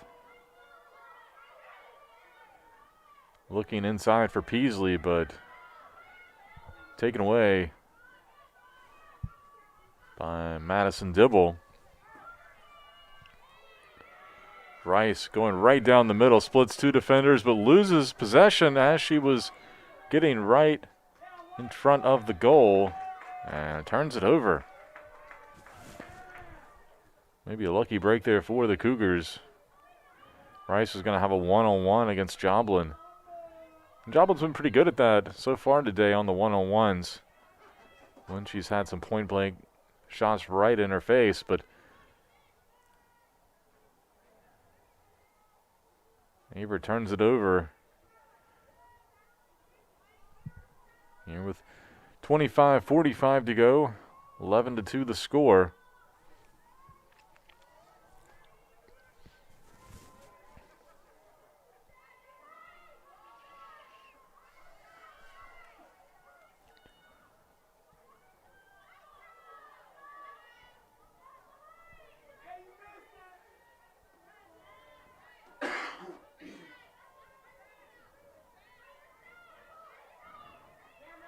Looking inside for Peasley, but taken away by Madison Dibble. Rice going right down the middle, splits 2 defenders, but loses possession as she was getting right in front of the goal and turns it over. Maybe a lucky break there for the Cougars. Rice was going to have a one-on-one against Joblin. Joblin's been pretty good at that so far today on the one-on-ones. When she's had some point-blank shots right in her face, but Averett turns it over. Here with 25:45 to go. 11-2 the score.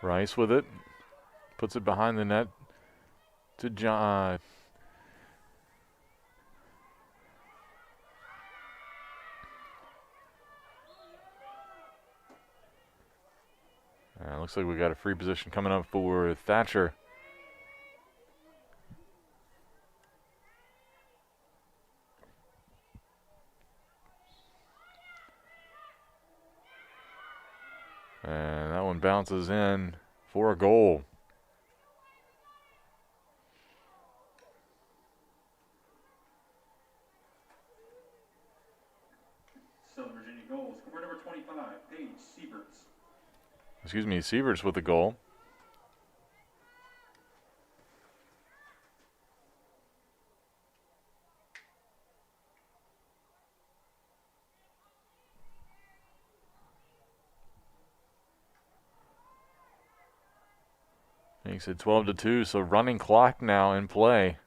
Rice with it. Puts it behind the net to John. Looks like we got a free position coming up for Thatcher. And that one bounces in for a goal. Southern Virginia goals. Scorer number 25, Paige Sieverts. Sieverts with the goal. Makes it 12-2, so running clock now in play.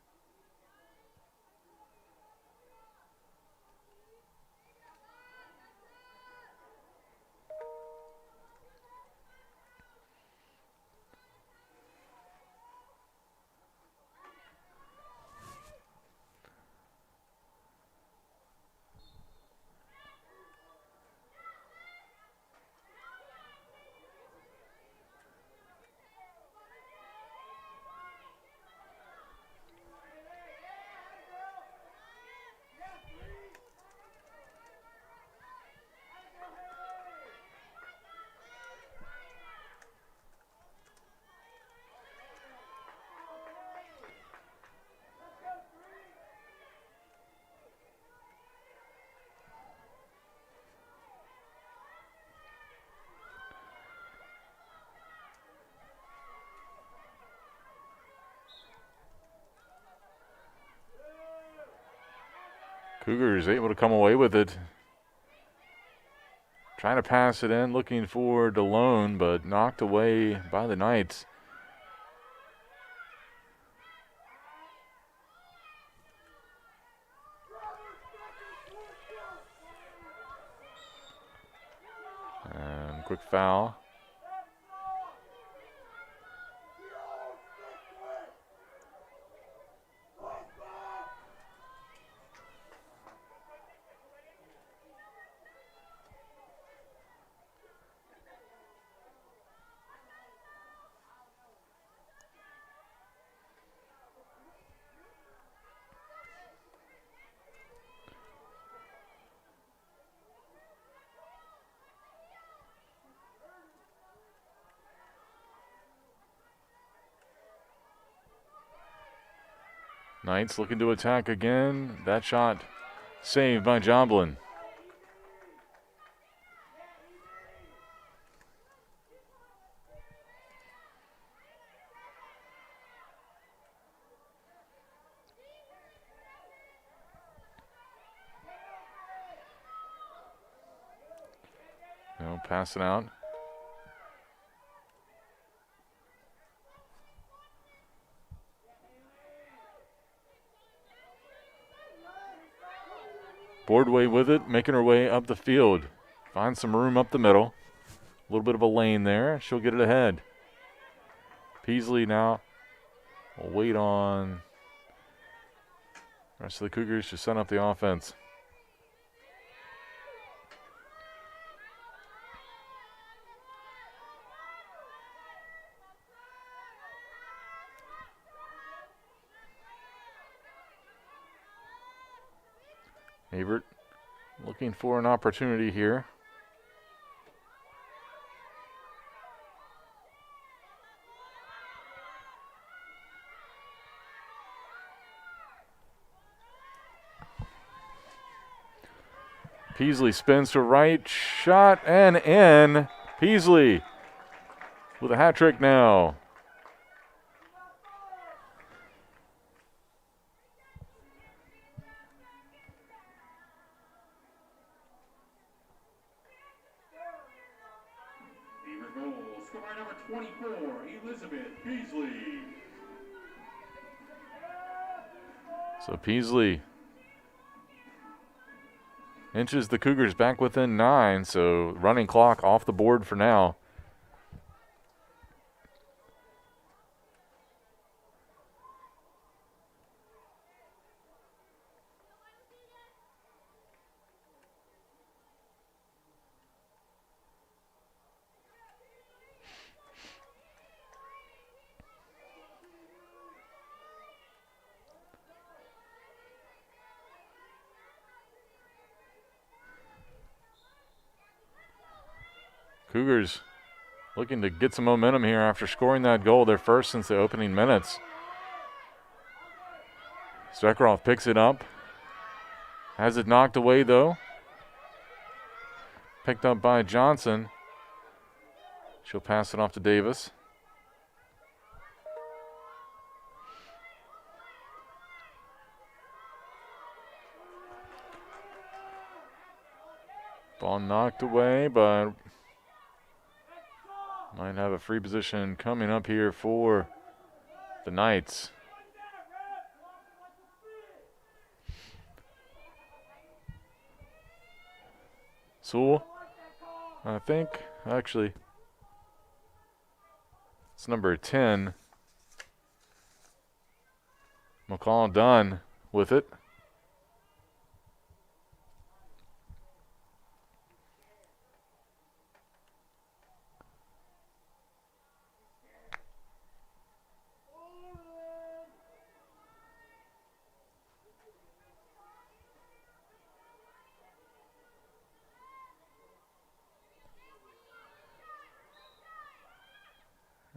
Cougars able to come away with it. Trying to pass it in, looking for DeLone, but knocked away by the Knights. And quick foul. Knights looking to attack again. That shot saved by Joblin. Now pass it out. Boardway with it, making her way up the field. Finds some room up the middle. A little bit of a lane there. She'll get it ahead. Peasley now will wait on the rest of the Cougars to set up the offense. Averett looking for an opportunity here. Peasley spins to right, shot and in. Peasley with a hat trick now. Beaver goal, scored by number 24, Elizabeth Peasley. So Peasley inches the Cougars back within 9, so running clock off the board for now. Cougars looking to get some momentum here after scoring that goal, their first since the opening minutes. Sekharov picks it up. Has it knocked away, though. Picked up by Johnson. She'll pass it off to Davis. Ball knocked away, but might have a free position coming up here for the Knights. Sewell, I think, actually, it's number 10. McCall Dunn with it.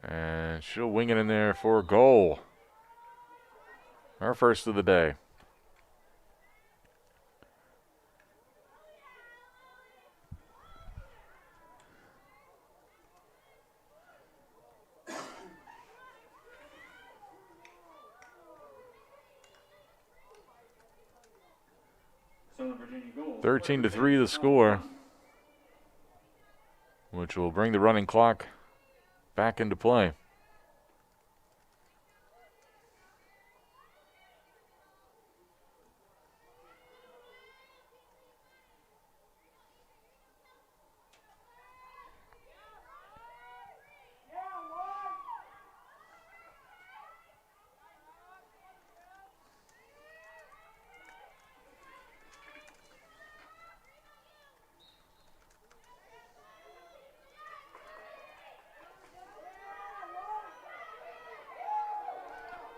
And she'll wing it in there for a goal. Our first of the day. Southern Virginia goal. 13-3 the score, which will bring the running clock back into play.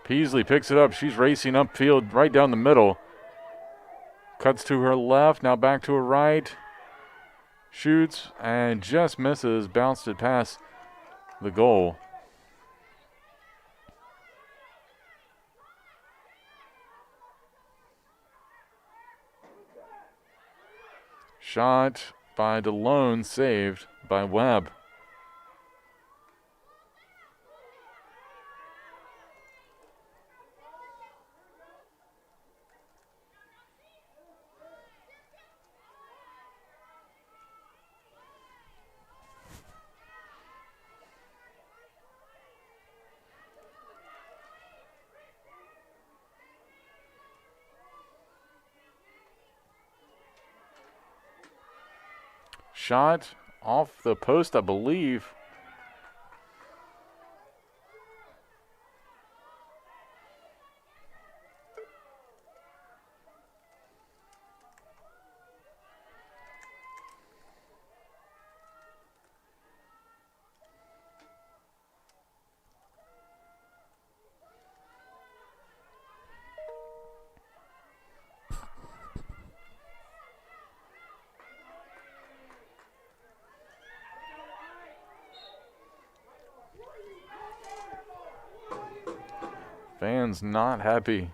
Peasley picks it up. She's racing upfield right down the middle. Cuts to her left, now back to her right. Shoots and just misses. Bounced it past the goal. Shot by DeLone, saved by Webb. Shot off the post, I believe. Fans not happy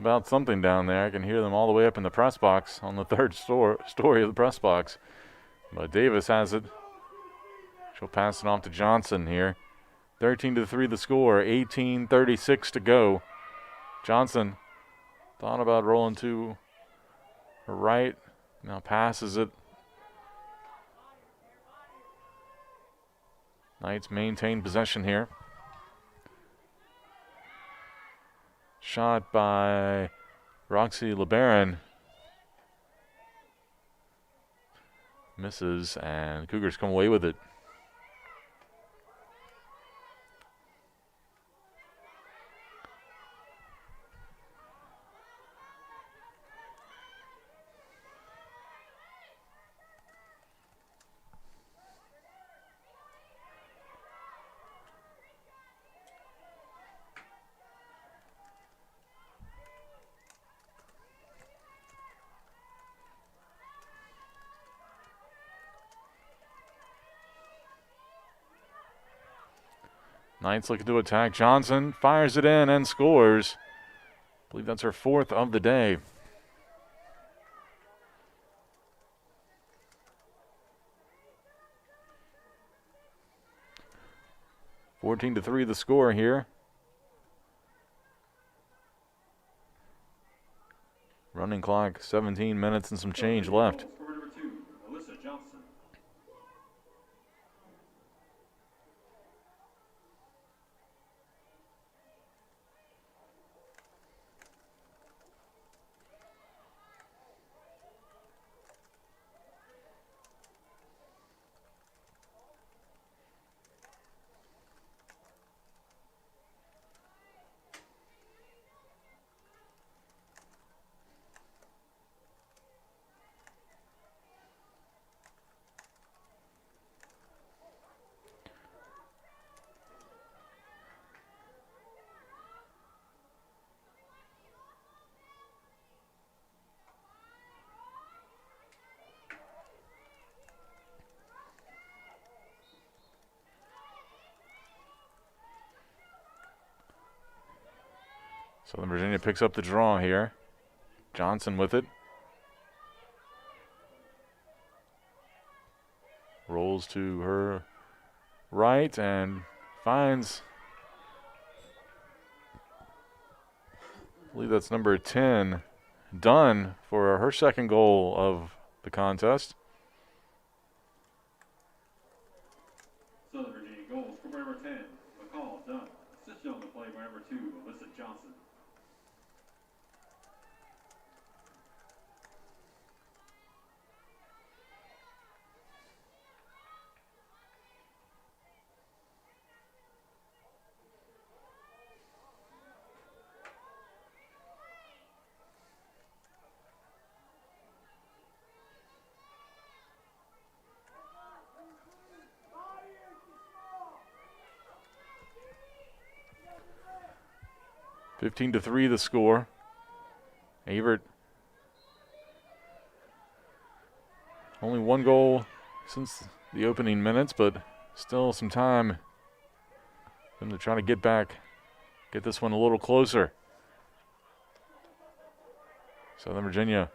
about something down there. I can hear them all the way up in the press box on the third story of the press box. But Davis has it. She'll pass it off to Johnson here. 13-3 the score, 18:36 to go. Johnson thought about rolling to her right, now passes it. Knights maintain possession here. Shot by Roxy LeBaron. Misses, and Cougars come away with it. Knights looking to attack. Johnson fires it in and scores. I believe that's her 4th of the day. (14-3) the score here. Running clock, 17 minutes and some change left. Southern Virginia picks up the draw here. Johnson with it. Rolls to her right and finds, I believe that's number 10, Dunn, for her second goal of the contest. Southern Virginia goals for number 10, McCall Dunn. Assisted on the play by number 2, Alyssa Johnson. (15-3) the score. Averett only one goal since the opening minutes, but still some time for them to try to get this one a little closer. Southern Virginia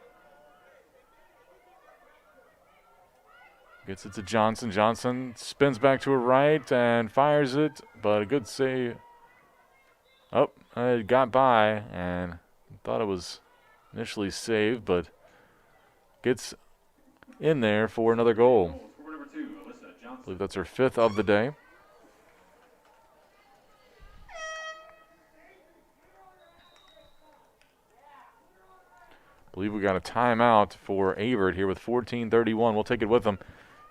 gets it to Johnson. Johnson spins back to her right and fires it, but a good save. Oh, it got by and thought it was initially saved, but gets in there for another goal. I believe that's her 5th of the day. I believe we got a timeout for Averett here with 14:31. We'll take it with them.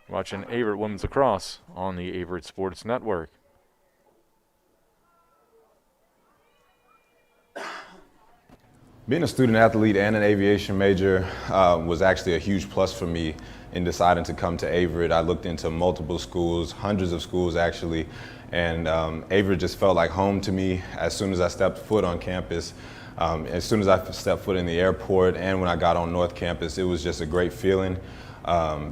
Watching Averett Women's Lacrosse on the Averett Sports Network. Being a student athlete and an aviation major was actually a huge plus for me in deciding to come to Averett. I looked into multiple schools, hundreds of schools actually, and Averett just felt like home to me as soon as I stepped foot on campus. As soon as I stepped foot in the airport and when I got on North Campus, it was just a great feeling.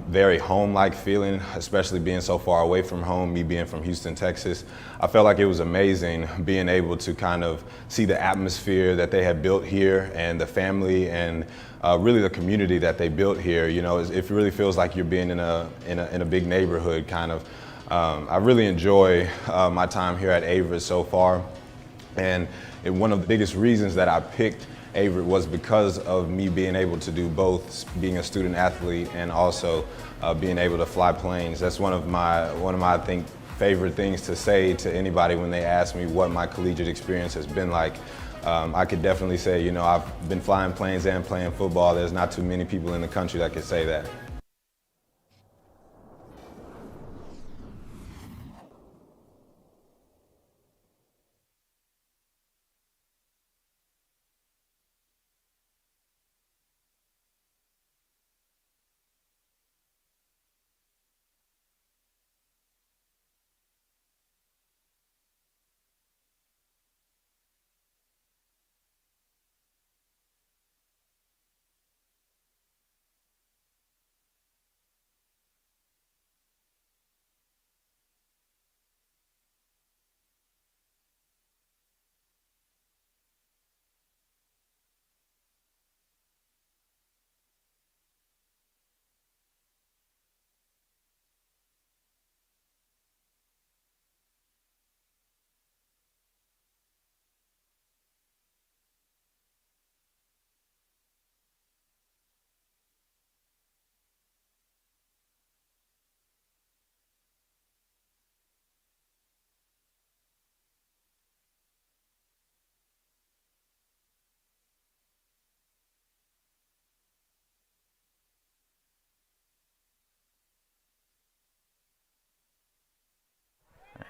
very home-like feeling, especially being so far away from home, me being from Houston, Texas. I felt like it was amazing being able to kind of see the atmosphere that they had built here and the family and really the community that they built here. You know, it really feels like you're being in a big neighborhood kind of. I really enjoy my time here at Averett so far. And one of the biggest reasons that I picked Averett was because of me being able to do both, being a student athlete and also being able to fly planes. That's one of my I think favorite things to say to anybody when they ask me what my collegiate experience has been like. I could definitely say, you know, I've been flying planes and playing football. There's not too many people in the country that could say that.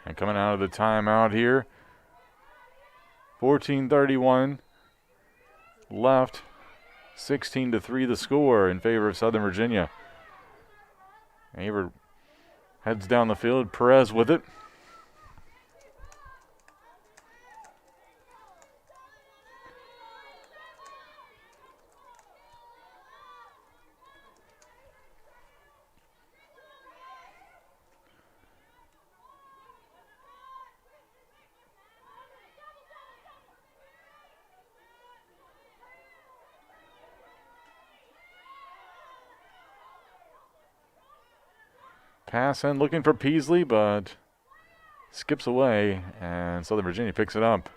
And coming out of the timeout here, 14:31 left, 16-3 the score in favor of Southern Virginia. Averett heads down the field, Perez with it. Pass in looking for Peasley, but skips away, and Southern Virginia picks it up.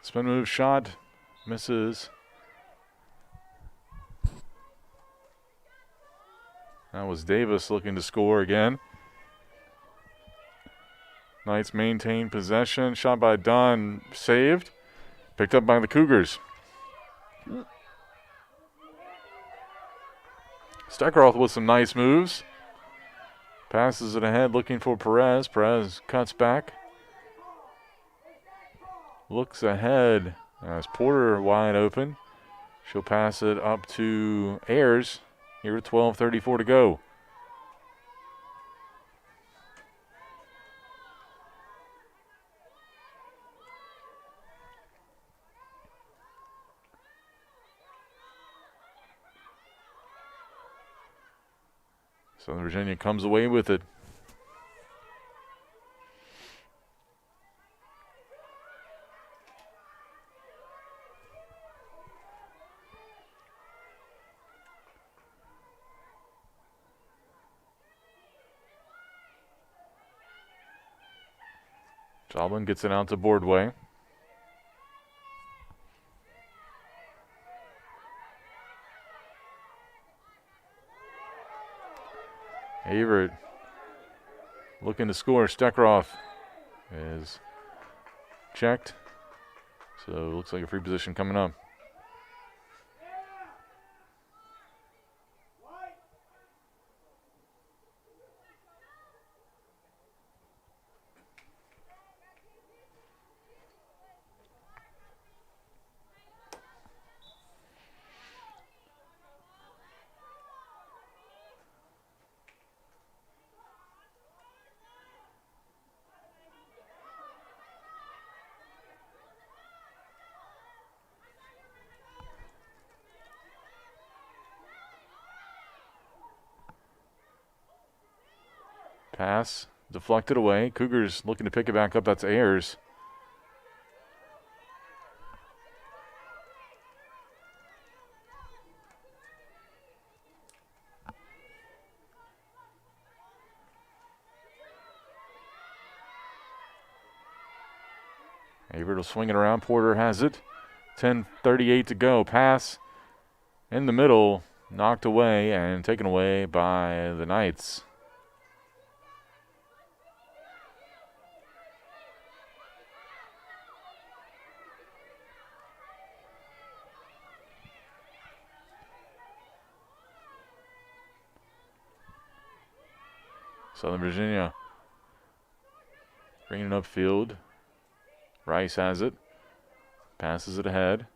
Spin move shot, misses. That was Davis looking to score again. Knights maintain possession. Shot by Dunn, saved. Picked up by the Cougars. Steckeroth with some nice moves. Passes it ahead looking for Perez. Perez cuts back. Looks ahead as Porter wide open. She'll pass it up to Ayers here with 12:34 to go. Southern Virginia comes away with it. Joblin gets it out to Boardway. Averett looking to score. Steckeroth is checked. So it looks like a free position coming up. Pass deflected away. Cougars looking to pick it back up. That's Ayers. Averett will swing it around. Porter has it. 10:38 to go. Pass in the middle. Knocked away and taken away by the Knights. Southern Virginia bringing it upfield. Rice has it. Passes it ahead.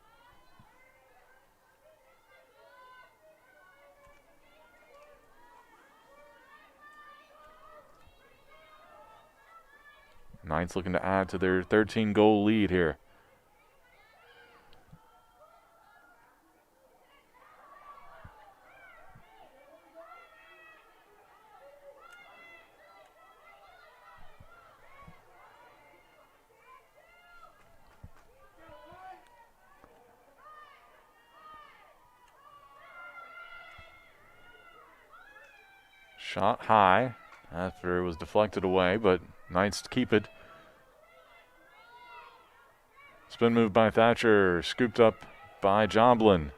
Knights looking to add to their 13-goal lead here. Shot high after it was deflected away, but Knights keep it. Spin move by Thatcher, scooped up by Joblin.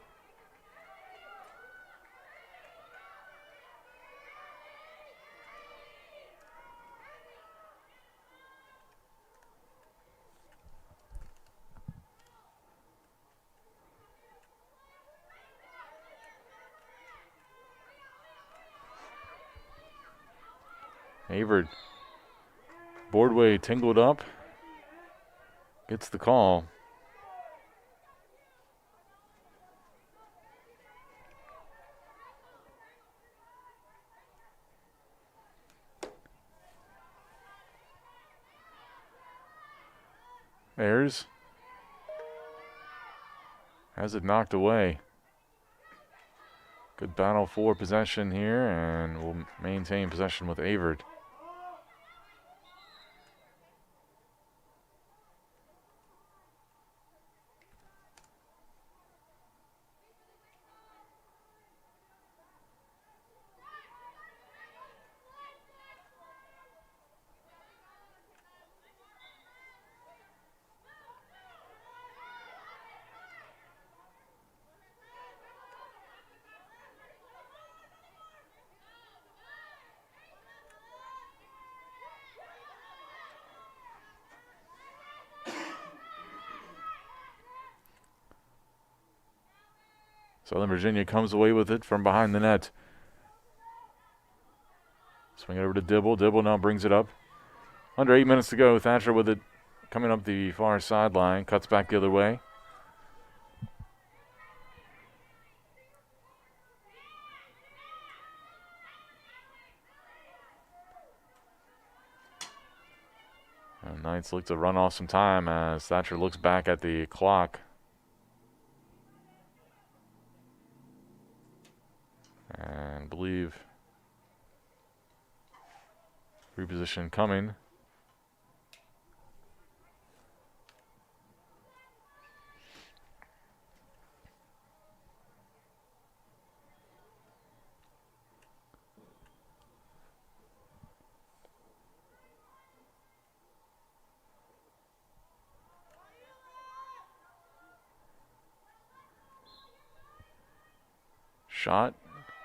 Averett, Boardway tingled up, gets the call. Ayers has it knocked away. Good battle for possession here, and we'll maintain possession with Averett. Southern Virginia comes away with it from behind the net. Swing it over to Dibble. Dibble now brings it up. Under 8 minutes to go. Thatcher with it coming up the far sideline. Cuts back the other way. And Knights look to run off some time as Thatcher looks back at the clock. And believe reposition coming. Shot.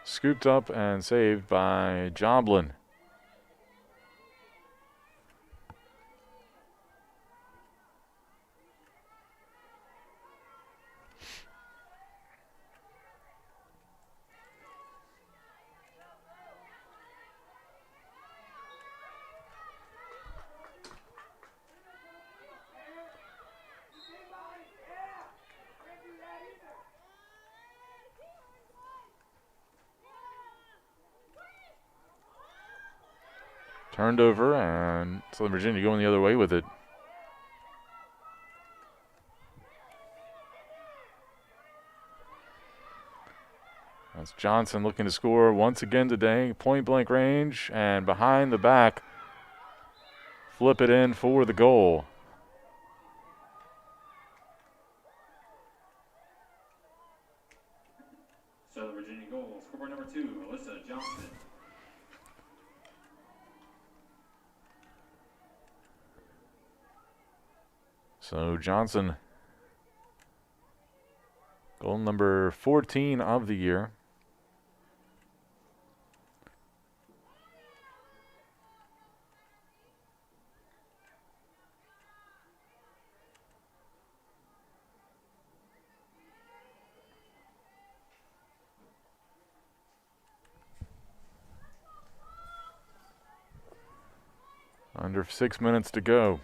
Scooped up and saved by Joblin. Turned over, and Southern Virginia going the other way with it. That's Johnson looking to score once again today. Point blank range and behind the back. Flip it in for the goal. Southern Virginia goal, scoreboard number 2, Alyssa Johnson. So Johnson, goal number 14 of the year. Under 6 minutes to go.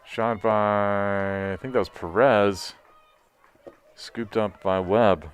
Shot by, I think that was Perez. Scooped up by Webb.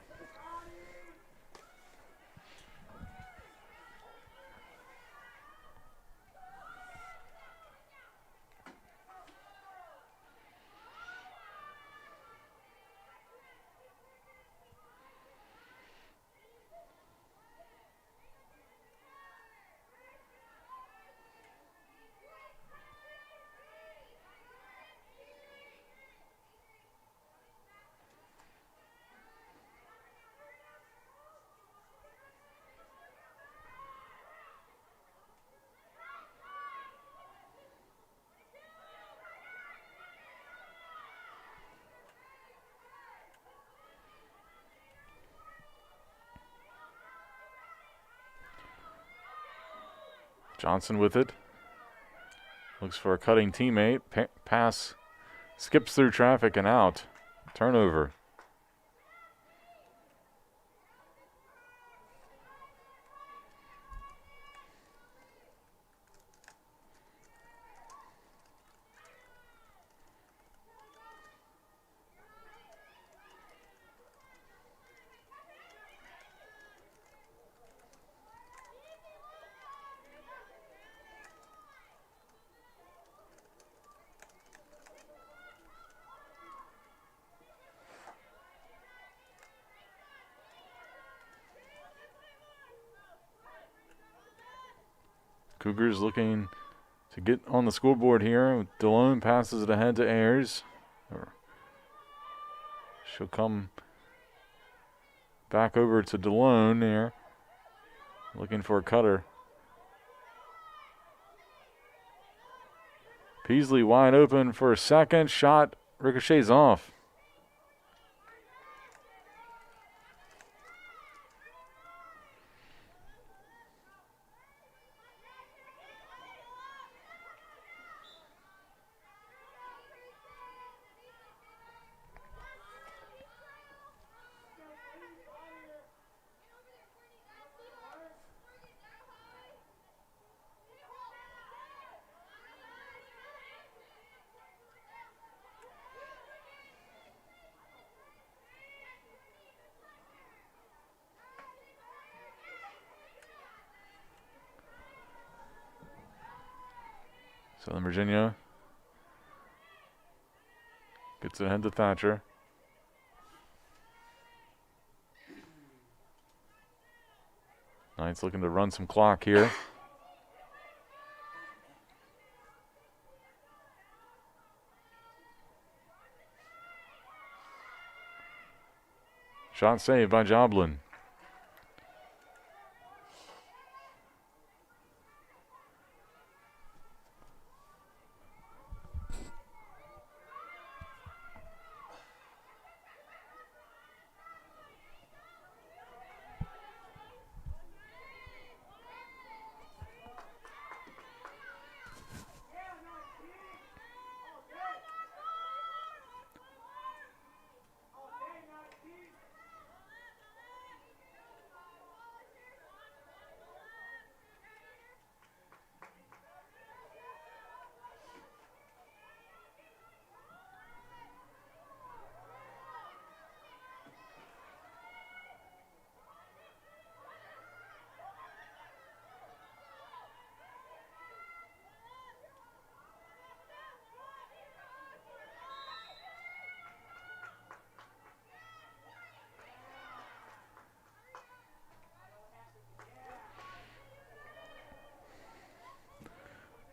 Johnson with it. Looks for a cutting teammate. Pass skips through traffic and out. Turnover. Cougars looking to get on the scoreboard here. DeLone passes it ahead to Ayers. She'll come back over to DeLone there. Looking for a cutter. Peasley wide open for a second. Shot ricochets off. Southern Virginia gets it ahead to Thatcher. Knights looking to run some clock here. Shot saved by Joblin.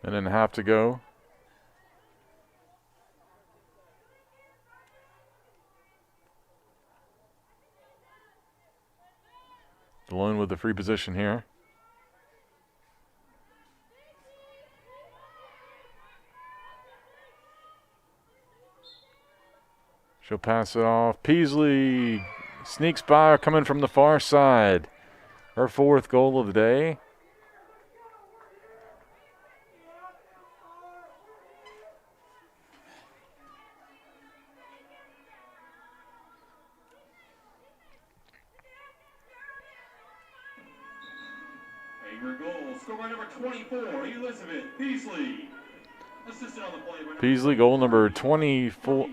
Minute and a half to go. Malone with the free position here. She'll pass it off. Peasley sneaks by, coming from the far side. Her 4th goal of the day. Averett goal, scored by number 24, Elizabeth Peasley. Assisted on the play by Peasley, goal number 24.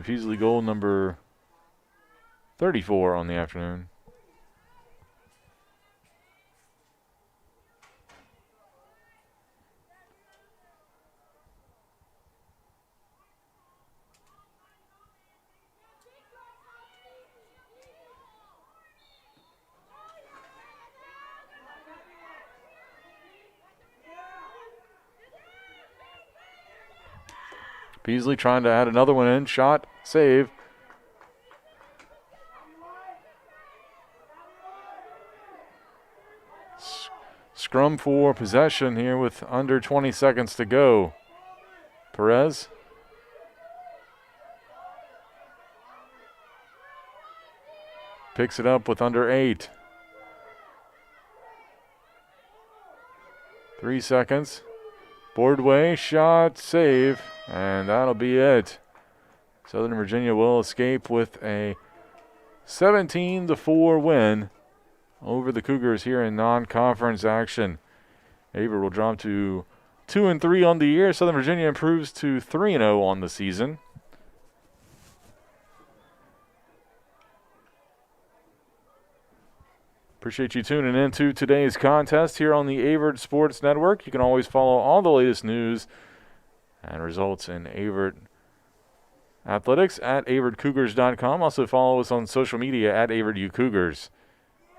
Peasley, goal number 34 on the afternoon. Peasley trying to add another one in. Shot, save. Scrum for possession here with under 20 seconds to go. Perez. Picks it up with under 8. 3 seconds. Boardway, shot, save, and that'll be it. Southern Virginia will escape with a 17-4 win over the Cougars here in non-conference action. Averett will drop to 2-3 on the year. Southern Virginia improves to 3-0 on the season. Appreciate you tuning in to today's contest here on the Averett Sports Network. You can always follow all the latest news and results in Averett athletics at AverettCougars.com. Also follow us on social media at AverettUCougars.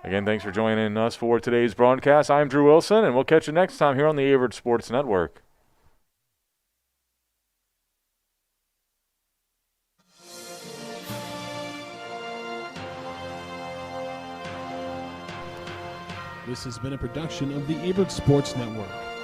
Again, thanks for joining us for today's broadcast. I'm Drew Wilson, and we'll catch you next time here on the Averett Sports Network. This has been a production of the Averett Sports Network.